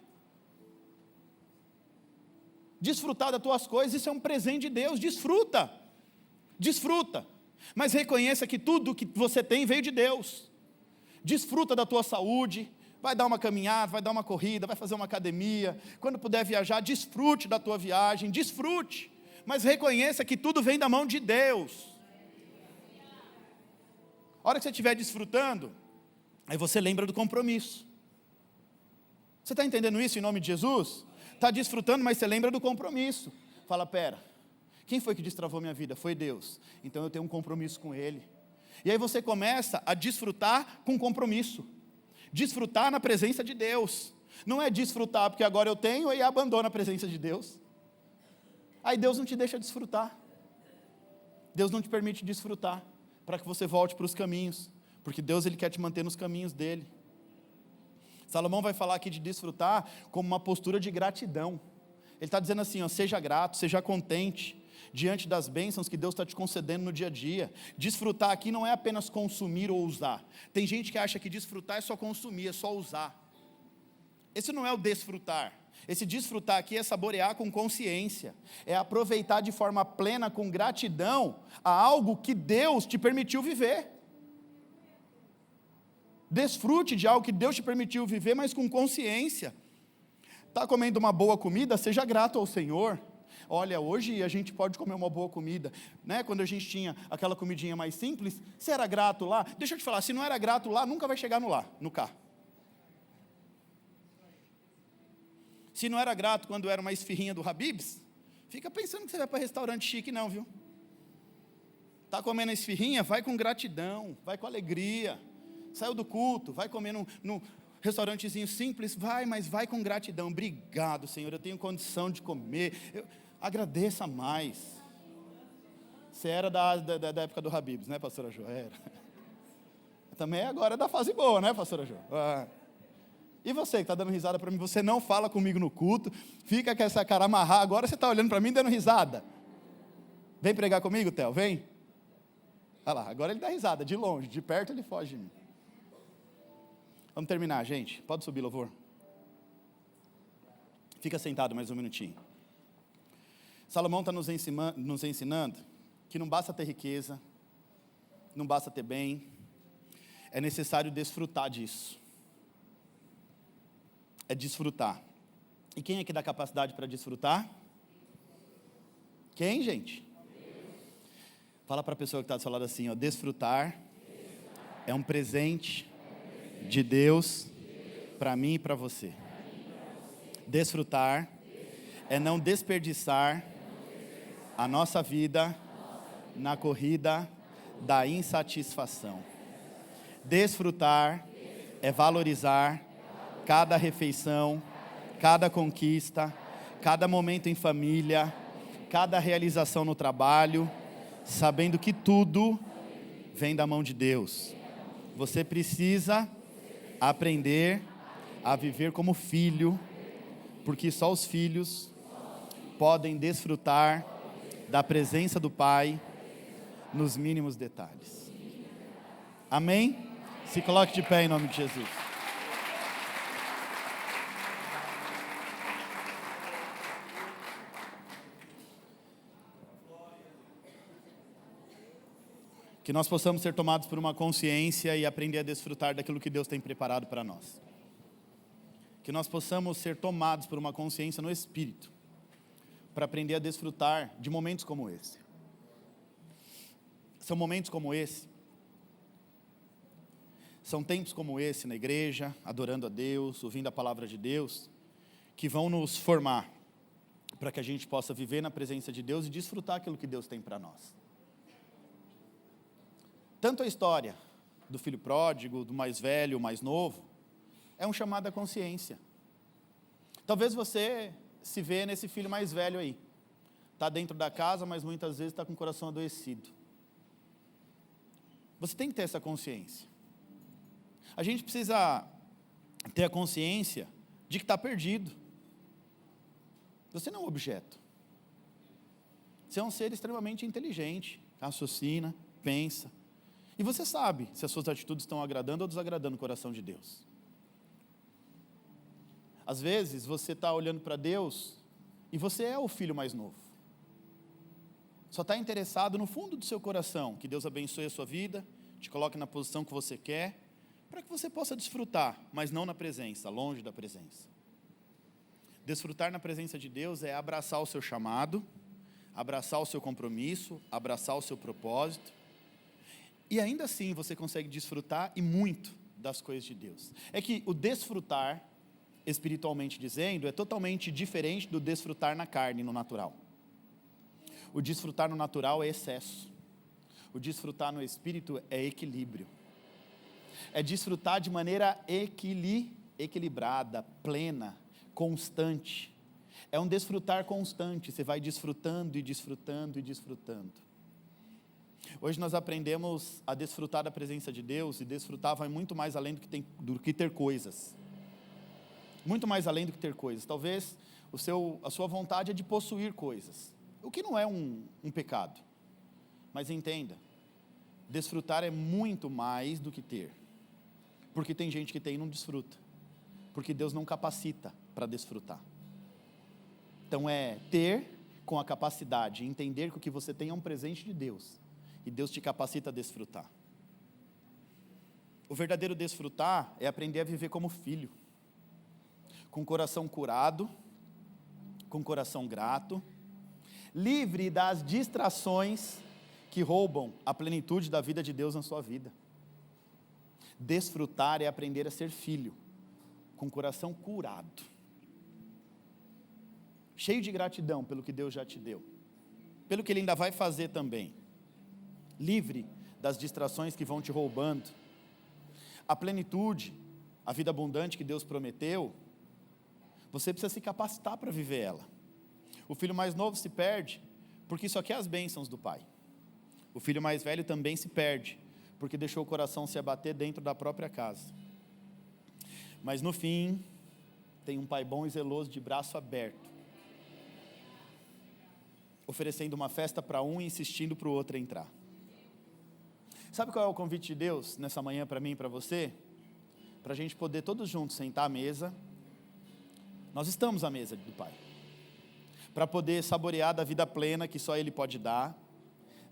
Desfrutar das tuas coisas, isso é um presente de Deus. Desfruta. Mas reconheça que tudo que você tem veio de Deus. Desfruta da tua saúde, vai dar uma caminhada, vai dar uma corrida, vai fazer uma academia, quando puder viajar, desfrute da tua viagem, desfrute, mas reconheça que tudo vem da mão de Deus. A hora que você estiver desfrutando, aí você lembra do compromisso. Você está entendendo isso em nome de Jesus? Está desfrutando, mas você lembra do compromisso. Fala, pera, Quem foi que destravou minha vida? Foi Deus. Então eu tenho um compromisso com Ele. E aí você começa a desfrutar com compromisso. Desfrutar na presença de Deus. Não é desfrutar porque agora eu tenho e abandona a presença de Deus. Aí Deus não te deixa desfrutar. Deus não te permite desfrutar, para que você volte para os caminhos, porque Deus Ele quer te manter nos caminhos dEle. Salomão vai falar aqui de desfrutar como uma postura de gratidão. Ele está dizendo assim, ó, seja grato, seja contente, diante das bênçãos que Deus está te concedendo no dia a dia. Desfrutar aqui não é apenas consumir ou usar. Tem gente que acha que desfrutar é só consumir, é só usar. Esse não é o desfrutar. Esse desfrutar aqui é saborear com consciência, é aproveitar de forma plena, com gratidão, a algo que Deus te permitiu viver. Desfrute de algo que Deus te permitiu viver, mas com consciência. Está comendo uma boa comida? Seja grato ao Senhor. Olha, hoje a gente pode comer uma boa comida, né? Quando a gente tinha aquela comidinha mais simples, você era grato lá? Deixa eu te falar, se não era grato lá, nunca vai chegar no carro. Se não era grato quando era uma esfirrinha do Habib's, fica pensando que você vai para restaurante chique não, viu? Está comendo a esfirrinha? Vai com gratidão, vai com alegria. Saiu do culto, vai comer num restaurantezinho simples, mas vai com gratidão. Obrigado, Senhor, eu tenho condição de comer. Agradeça mais. Você era da época do Habib's, né, pastora Jo? Era. Também agora é da fase boa, né, pastora Jo? E você que está dando risada para mim, você não fala comigo no culto, fica com essa cara amarrar, agora você está olhando para mim dando risada. Vem pregar comigo, Theo, vem. Olha lá, agora ele dá risada, de longe, de perto ele foge de mim. Vamos terminar, gente. Pode subir, louvor. Fica sentado mais um minutinho. Salomão está nos ensinando que não basta ter riqueza, não basta ter bem, é necessário desfrutar disso. É desfrutar. E quem é que dá capacidade para desfrutar? Quem, gente? Fala para a pessoa que está do seu lado assim, ó, desfrutar é um presente de Deus para mim e para você. Desfrutar é não desperdiçar a nossa vida na corrida da insatisfação. Desfrutar é valorizar cada refeição, cada conquista, cada momento em família, cada realização no trabalho, sabendo que tudo vem da mão de Deus. Você precisa aprender a viver como filho, porque só os filhos podem desfrutar da presença do Pai nos mínimos detalhes. Amém? Se coloque de pé em nome de Jesus. Que nós possamos ser tomados por uma consciência e aprender a desfrutar daquilo que Deus tem preparado para nós. Que nós possamos ser tomados por uma consciência no Espírito, para aprender a desfrutar de momentos como esse. São momentos como esse, são tempos como esse na igreja, adorando a Deus, ouvindo a palavra de Deus, que vão nos formar, para que a gente possa viver na presença de Deus e desfrutar aquilo que Deus tem para nós. Tanto a história do filho pródigo, do mais velho, o mais novo, é um chamado à consciência. Talvez você se vê nesse filho mais velho aí. Está dentro da casa, mas muitas vezes está com o coração adoecido. Você tem que ter essa consciência. A gente precisa ter a consciência de que está perdido. Você não é um objeto. Você é um ser extremamente inteligente, raciocina, pensa. E você sabe se as suas atitudes estão agradando ou desagradando o coração de Deus. Às vezes você está olhando para Deus e você é o filho mais novo. Só está interessado no fundo do seu coração que Deus abençoe a sua vida, te coloque na posição que você quer, para que você possa desfrutar, mas não na presença, longe da presença. Desfrutar na presença de Deus é abraçar o seu chamado, abraçar o seu compromisso, abraçar o seu propósito. E ainda assim você consegue desfrutar e muito das coisas de Deus. É que o desfrutar, espiritualmente dizendo, é totalmente diferente do desfrutar na carne, no natural. O desfrutar no natural é excesso. O desfrutar no espírito é equilíbrio. É desfrutar de maneira equilibrada, plena, constante. É um desfrutar constante, você vai desfrutando e desfrutando e desfrutando. Hoje nós aprendemos a desfrutar da presença de Deus, e desfrutar vai muito mais além do que ter coisas. Muito mais além do que ter coisas. Talvez a sua vontade é de possuir coisas, o que não é um pecado. Mas entenda, desfrutar é muito mais do que ter. Porque tem gente que tem e não desfruta. Porque Deus não capacita para desfrutar. Então é ter com a capacidade, entender que o que você tem é um presente de Deus. E Deus te capacita a desfrutar. O verdadeiro desfrutar é aprender a viver como filho. Com o coração curado, com o coração grato, livre das distrações que roubam a plenitude da vida de Deus na sua vida. Desfrutar é aprender a ser filho, com o coração curado, cheio de gratidão pelo que Deus já te deu, pelo que Ele ainda vai fazer também, livre das distrações que vão te roubando. A plenitude, a vida abundante que Deus prometeu, você precisa se capacitar para viver ela. O filho mais novo se perde porque só quer as bênçãos do pai. O filho mais velho também se perde porque deixou o coração se abater dentro da própria casa. Mas no fim, tem um pai bom e zeloso de braço aberto, oferecendo uma festa para um e insistindo para o outro entrar. Sabe qual é o convite de Deus nessa manhã para mim e para você? Para a gente poder todos juntos sentar à mesa. Nós estamos à mesa do Pai. Para poder saborear da vida plena que só Ele pode dar,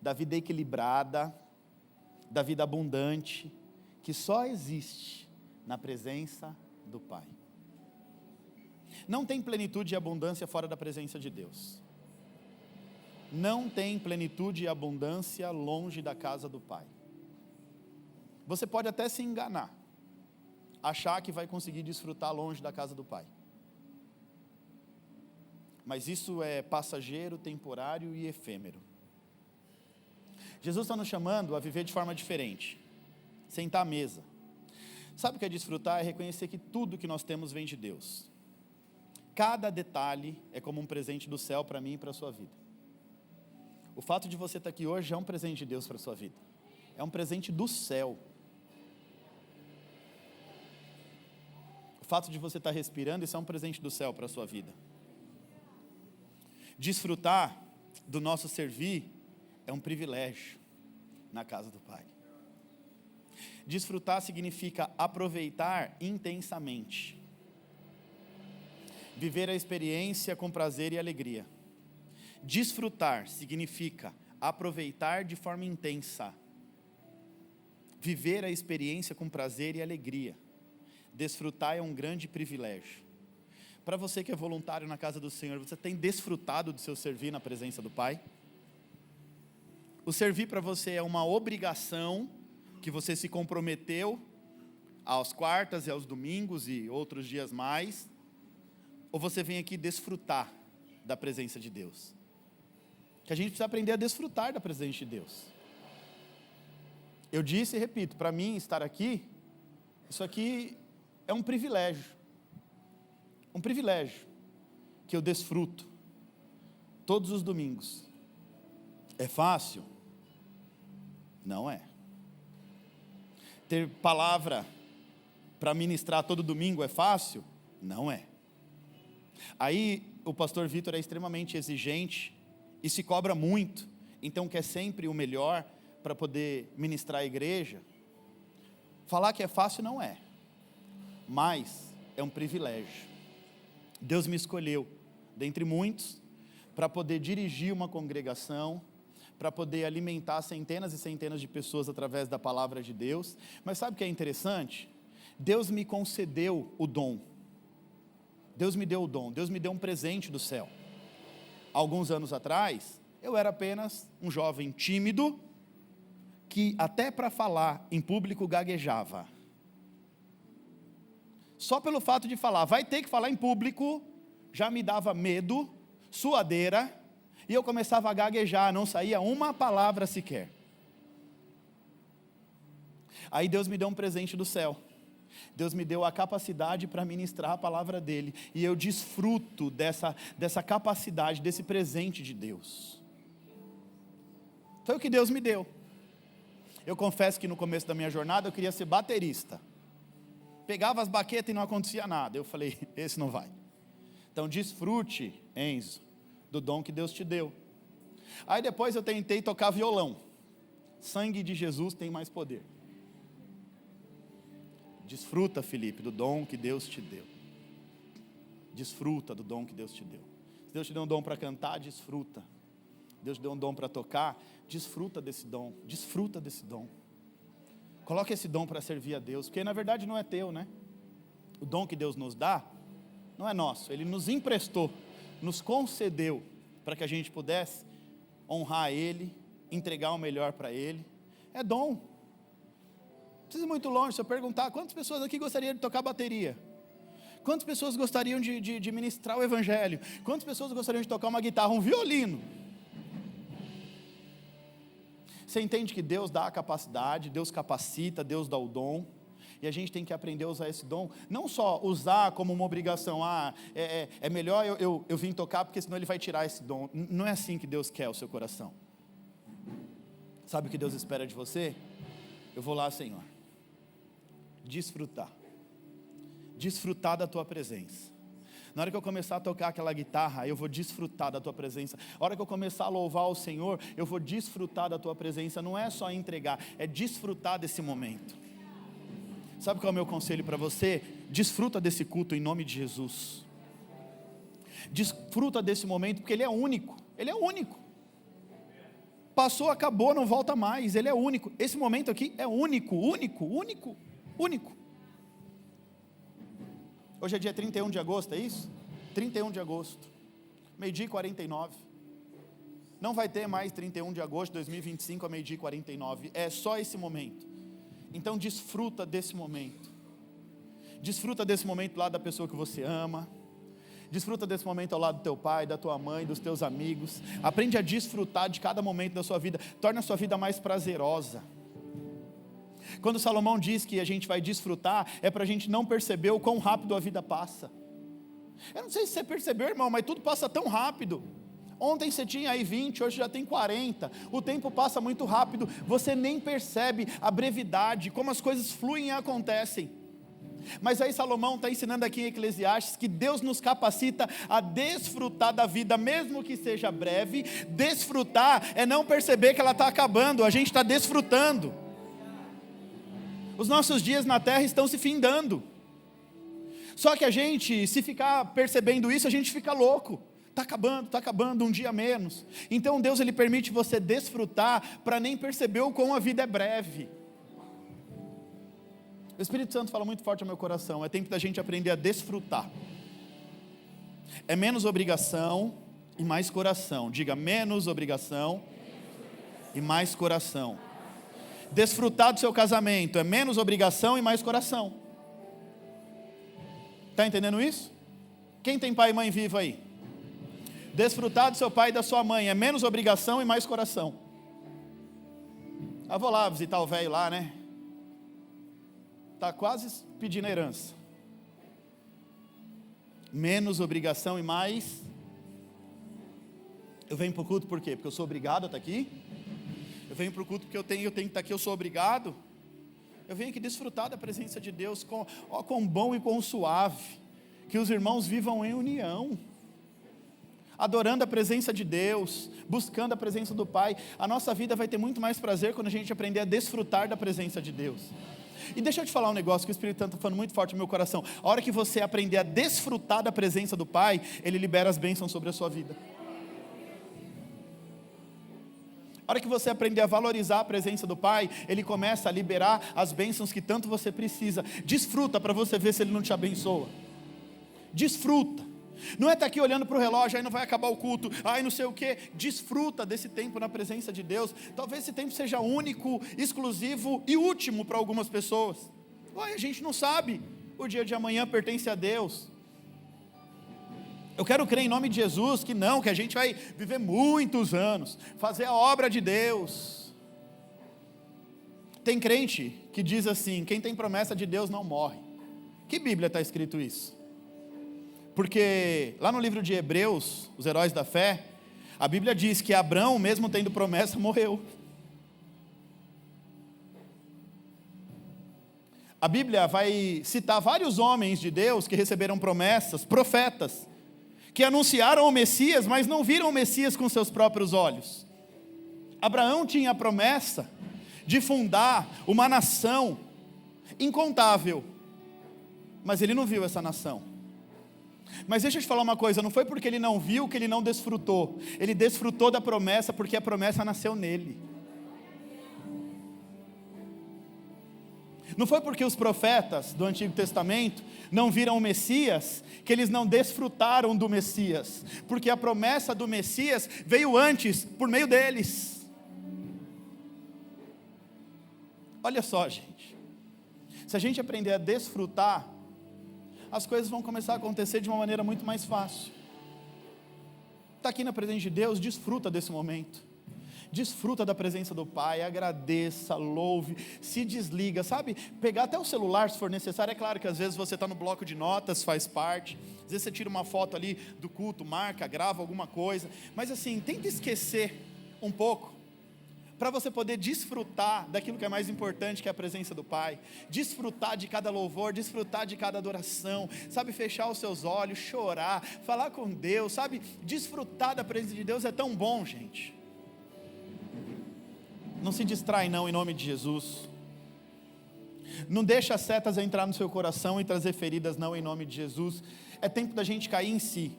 da vida equilibrada, da vida abundante, que só existe na presença do Pai. Não tem plenitude e abundância fora da presença de Deus. Não tem plenitude e abundância longe da casa do Pai. Você pode até se enganar, achar que vai conseguir desfrutar longe da casa do Pai. Mas isso é passageiro, temporário e efêmero. Jesus está nos chamando a viver de forma diferente, sentar à mesa. Sabe o que é desfrutar? É reconhecer que tudo que nós temos vem de Deus. Cada detalhe é como um presente do céu para mim e para a sua vida. O fato de você estar aqui hoje é um presente de Deus para a sua vida. É um presente do céu. O fato de você estar respirando, isso é um presente do céu para a sua vida. Desfrutar do nosso servir é um privilégio na casa do Pai. Desfrutar significa aproveitar intensamente. Viver a experiência com prazer e alegria. Desfrutar significa aproveitar de forma intensa. Viver a experiência com prazer e alegria. Desfrutar é um grande privilégio. Para você que é voluntário na casa do Senhor, você tem desfrutado do seu servir na presença do Pai? O servir para você é uma obrigação que você se comprometeu às quartas e aos domingos e outros dias mais? Ou você vem aqui desfrutar da presença de Deus? Que a gente precisa aprender a desfrutar da presença de Deus. Eu disse e repito, para mim estar aqui, isso aqui é um privilégio. Um privilégio que eu desfruto todos os domingos. É fácil? Não é. Ter palavra para ministrar todo domingo é fácil? Não é. Aí o pastor Vitor é extremamente exigente e se cobra muito, então quer sempre o melhor para poder ministrar a igreja. Falar que é fácil não é, mas é um privilégio. Deus me escolheu, dentre muitos, para poder dirigir uma congregação, para poder alimentar centenas e centenas de pessoas através da palavra de Deus. Mas sabe o que é interessante? Deus me concedeu o dom. Deus me deu o dom, Deus me deu um presente do céu. Alguns anos atrás, eu era apenas um jovem tímido, que até para falar em público gaguejava. Só pelo fato de falar, vai ter que falar em público, já me dava medo, suadeira, E eu começava a gaguejar, não saía uma palavra sequer. Aí Deus me deu um presente do céu. Deus me deu a capacidade para ministrar a palavra dele. E eu desfruto dessa capacidade, desse presente de Deus. Foi o que Deus me deu. Eu confesso que no começo da minha jornada eu queria ser baterista. Pegava as baquetas e não acontecia nada. Eu falei, esse não vai. Então desfrute, Enzo, do dom que Deus te deu. Aí depois eu tentei tocar violão. Sangue de Jesus tem mais poder. Desfruta, Felipe, do dom que Deus te deu. Desfruta do dom que Deus te deu. Se Deus te deu um dom para cantar, desfruta. Deus te deu um dom para tocar, desfruta desse dom. Desfruta desse dom. Coloca esse dom para servir a Deus, porque na verdade não é teu, né? O dom que Deus nos dá, não é nosso. Ele nos emprestou, nos concedeu, para que a gente pudesse honrar Ele, entregar o melhor para Ele. É dom. Não precisa ir muito longe, se eu perguntar, quantas pessoas aqui gostariam de tocar bateria? Quantas pessoas gostariam de ministrar o Evangelho? Quantas pessoas gostariam de tocar uma guitarra, um violino? Você entende que Deus dá a capacidade, Deus capacita, Deus dá o dom, e a gente tem que aprender a usar esse dom, não só usar como uma obrigação, é melhor eu vir tocar, porque senão Ele vai tirar esse dom. Não é assim que Deus quer o seu coração. Sabe o que Deus espera de você? Eu vou lá, Senhor, desfrutar da Tua presença. Na hora que eu começar a tocar aquela guitarra, eu vou desfrutar da Tua presença. Na hora que eu começar a louvar o Senhor, eu vou desfrutar da Tua presença. Não é só entregar, é desfrutar desse momento. Sabe qual é o meu conselho para você? Desfruta desse culto em nome de Jesus. Desfruta desse momento, porque ele é único. Ele é único. Passou, acabou, não volta mais. Ele é único. Esse momento aqui é único, único, único, único. Hoje é dia 31 de agosto, é isso? 31 de agosto, 12h49. Não vai ter mais 31 de agosto de 2025 a 12h49. É só esse momento. Então desfruta desse momento. Desfruta desse momento lá da pessoa que você ama. Desfruta desse momento ao lado do teu pai, da tua mãe, dos teus amigos. Aprende a desfrutar de cada momento da sua vida. Torna a sua vida mais prazerosa. Quando Salomão diz que a gente vai desfrutar, é para a gente não perceber o quão rápido a vida passa. Eu não sei se você percebeu, irmão, mas tudo passa tão rápido. Ontem você tinha aí 20, hoje já tem 40. O tempo passa muito rápido, você nem percebe a brevidade, como as coisas fluem e acontecem. Mas aí Salomão está ensinando aqui em Eclesiastes que Deus nos capacita a desfrutar da vida, mesmo que seja breve. Desfrutar é não perceber que ela está acabando, a gente está desfrutando. Os nossos dias na terra estão se findando. Só que a gente, se ficar percebendo isso, a gente fica louco. Está acabando, um dia menos. Então Deus, Ele permite você desfrutar, para nem perceber o quão a vida é breve. O Espírito Santo fala muito forte ao meu coração. É tempo da gente aprender a desfrutar. É menos obrigação e mais coração. Diga, menos obrigação e mais coração. Desfrutar do seu casamento é menos obrigação e mais coração. Está entendendo isso? Quem tem pai e mãe vivo aí? Desfrutar do seu pai e da sua mãe é menos obrigação e mais coração. Eu vou lá visitar o velho lá, né? Está quase pedindo herança. Menos obrigação e mais. Eu venho para o culto por quê? Porque eu sou obrigado a estar aqui. Eu venho para o culto porque eu tenho que estar aqui, eu sou obrigado. Eu venho aqui desfrutar da presença de Deus, com bom e com suave. Que os irmãos vivam em união, adorando a presença de Deus, buscando a presença do Pai. A nossa vida vai ter muito mais prazer quando a gente aprender a desfrutar da presença de Deus. E deixa eu te falar um negócio que o Espírito Santo está falando muito forte no meu coração. A hora que você aprender a desfrutar da presença do Pai, Ele libera as bênçãos sobre a sua vida. A hora que você aprender a valorizar a presença do Pai, Ele começa a liberar as bênçãos que tanto você precisa. Desfruta para você ver se Ele não te abençoa. Desfruta. Não é estar aqui olhando para o relógio, aí não vai acabar o culto, aí não sei o que. Desfruta desse tempo na presença de Deus. Talvez esse tempo seja único, exclusivo e último para algumas pessoas. A gente não sabe, o dia de amanhã pertence a Deus. Eu quero crer em nome de Jesus que não, que a gente vai viver muitos anos, fazer a obra de Deus. Tem crente que diz assim: quem tem promessa de Deus não morre. Que Bíblia está escrito isso? Porque lá no livro de Hebreus, os heróis da fé, a Bíblia diz que Abraão, mesmo tendo promessa, morreu. A Bíblia vai citar vários homens de Deus que receberam promessas, profetas, que anunciaram o Messias, mas não viram o Messias com seus próprios olhos. Abraão tinha a promessa de fundar uma nação incontável, mas ele não viu essa nação. Mas deixa eu te falar uma coisa, não foi porque ele não viu que ele não desfrutou. Ele desfrutou da promessa porque a promessa nasceu nele. Não foi porque os profetas do Antigo Testamento não viram o Messias que eles não desfrutaram do Messias, porque a promessa do Messias veio antes, por meio deles. Olha só, gente, se a gente aprender a desfrutar, as coisas vão começar a acontecer de uma maneira muito mais fácil. Está aqui na presença de Deus, desfruta desse momento. Desfruta da presença do Pai, agradeça, louve, se desliga, sabe? Pegar até o celular se for necessário. É claro que às vezes você está no bloco de notas, faz parte. Às vezes você tira uma foto ali do culto, marca, grava alguma coisa. Mas assim, tenta esquecer um pouco, para você poder desfrutar daquilo que é mais importante, que é a presença do Pai. Desfrutar de cada louvor, desfrutar de cada adoração, sabe? Fechar os seus olhos, chorar, falar com Deus, sabe? Desfrutar da presença de Deus é tão bom, gente. Não se distrai não, em nome de Jesus. Não deixa as setas entrar no seu coração e trazer feridas não, em nome de Jesus. É tempo da gente cair em si.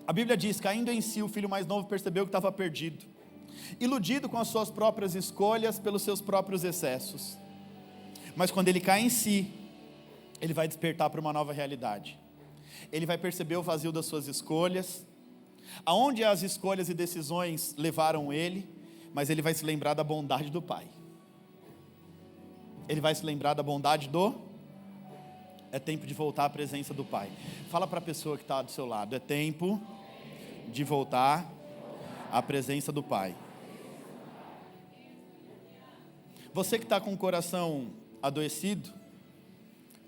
A Bíblia diz: caindo em si, o filho mais novo percebeu que estava perdido, iludido com as suas próprias escolhas, pelos seus próprios excessos. Mas quando ele cai em si, ele vai despertar para uma nova realidade. Ele vai perceber o vazio das suas escolhas, aonde as escolhas e decisões levaram ele, mas ele vai se lembrar da bondade do Pai. Ele vai se lembrar da bondade do... É tempo de voltar à presença do Pai. Fala para a pessoa que está do seu lado: é tempo de voltar à presença do Pai. Você que está com o coração adoecido,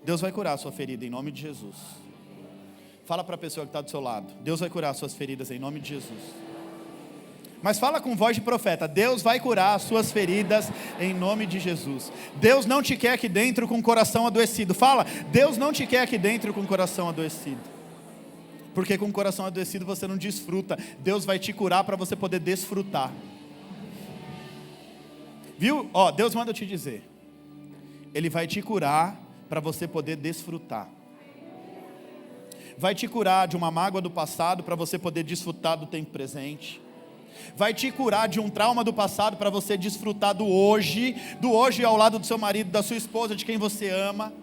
Deus vai curar a sua ferida em nome de Jesus. Fala para a pessoa que está do seu lado: Deus vai curar as suas feridas em nome de Jesus. Mas fala com voz de profeta: Deus vai curar as suas feridas em nome de Jesus. Deus não te quer aqui dentro com o coração adoecido. Fala: Deus não te quer aqui dentro com o coração adoecido. Porque com o coração adoecido você não desfruta. Deus vai te curar para você poder desfrutar. Viu? Ó, Deus manda eu te dizer: Ele vai te curar para você poder desfrutar. Vai te curar de uma mágoa do passado para você poder desfrutar do tempo presente. Vai te curar de um trauma do passado para você desfrutar do hoje ao lado do seu marido, da sua esposa, de quem você ama.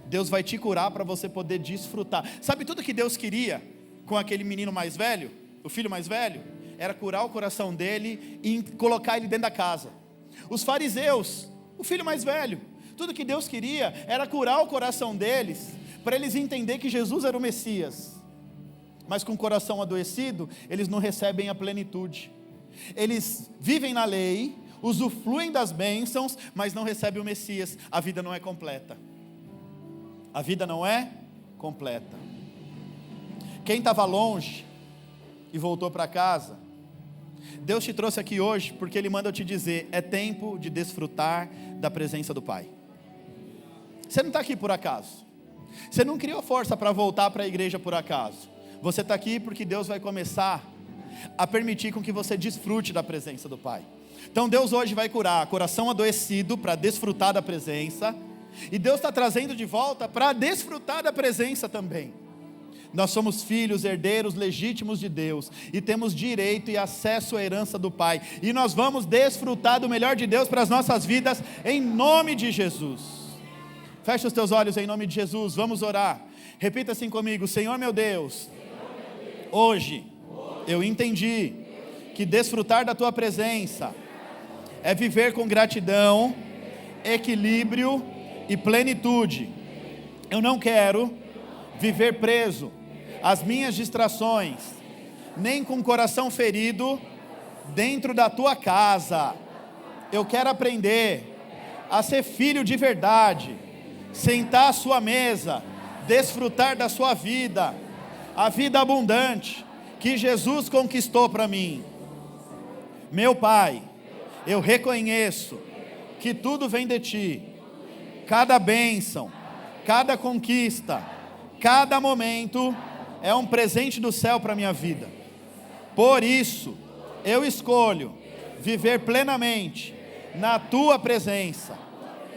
Deus vai te curar para você poder desfrutar. Sabe tudo que Deus queria com aquele menino mais velho, o filho mais velho? Era curar o coração dele e colocar ele dentro da casa. Os fariseus, o filho mais velho, tudo que Deus queria era curar o coração deles, para eles entenderem que Jesus era o Messias. Mas com o coração adoecido, eles não recebem a plenitude. Eles vivem na lei, usufruem das bênçãos, mas não recebem o Messias. A vida não é completa. A vida não é completa. Quem estava longe e voltou para casa, Deus te trouxe aqui hoje porque Ele manda eu te dizer: é tempo de desfrutar da presença do Pai. Você não está aqui por acaso. Você não criou força para voltar para a igreja por acaso. Você está aqui porque Deus vai começar a permitir com que você desfrute da presença do Pai. Então Deus hoje vai curar coração adoecido para desfrutar da presença. E Deus está trazendo de volta para desfrutar da presença também. Nós somos filhos, herdeiros legítimos de Deus, e temos direito e acesso à herança do Pai. E nós vamos desfrutar do melhor de Deus para as nossas vidas, em nome de Jesus. Fecha os teus olhos em nome de Jesus, vamos orar. Repita assim comigo: Senhor meu Deus, hoje eu entendi que desfrutar da Tua presença é viver com gratidão, equilíbrio e plenitude. Eu não quero viver preso as minhas distrações, nem com coração ferido dentro da tua casa. Eu quero aprender a ser filho de verdade, sentar à sua mesa, desfrutar da sua vida, a vida abundante que Jesus conquistou para mim. Meu Pai, eu reconheço que tudo vem de Ti, cada bênção, cada conquista, cada momento é um presente do céu para a minha vida. Por isso, eu escolho viver plenamente na Tua presença,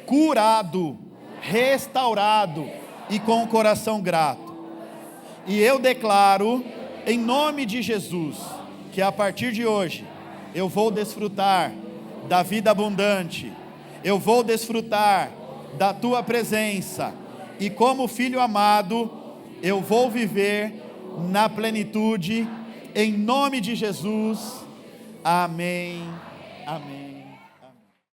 curado, restaurado e com o coração grato. E eu declaro, em nome de Jesus, que a partir de hoje, eu vou desfrutar da vida abundante, eu vou desfrutar da Tua presença, e como filho amado, eu vou viver na plenitude, em nome de Jesus. Amém. Amém.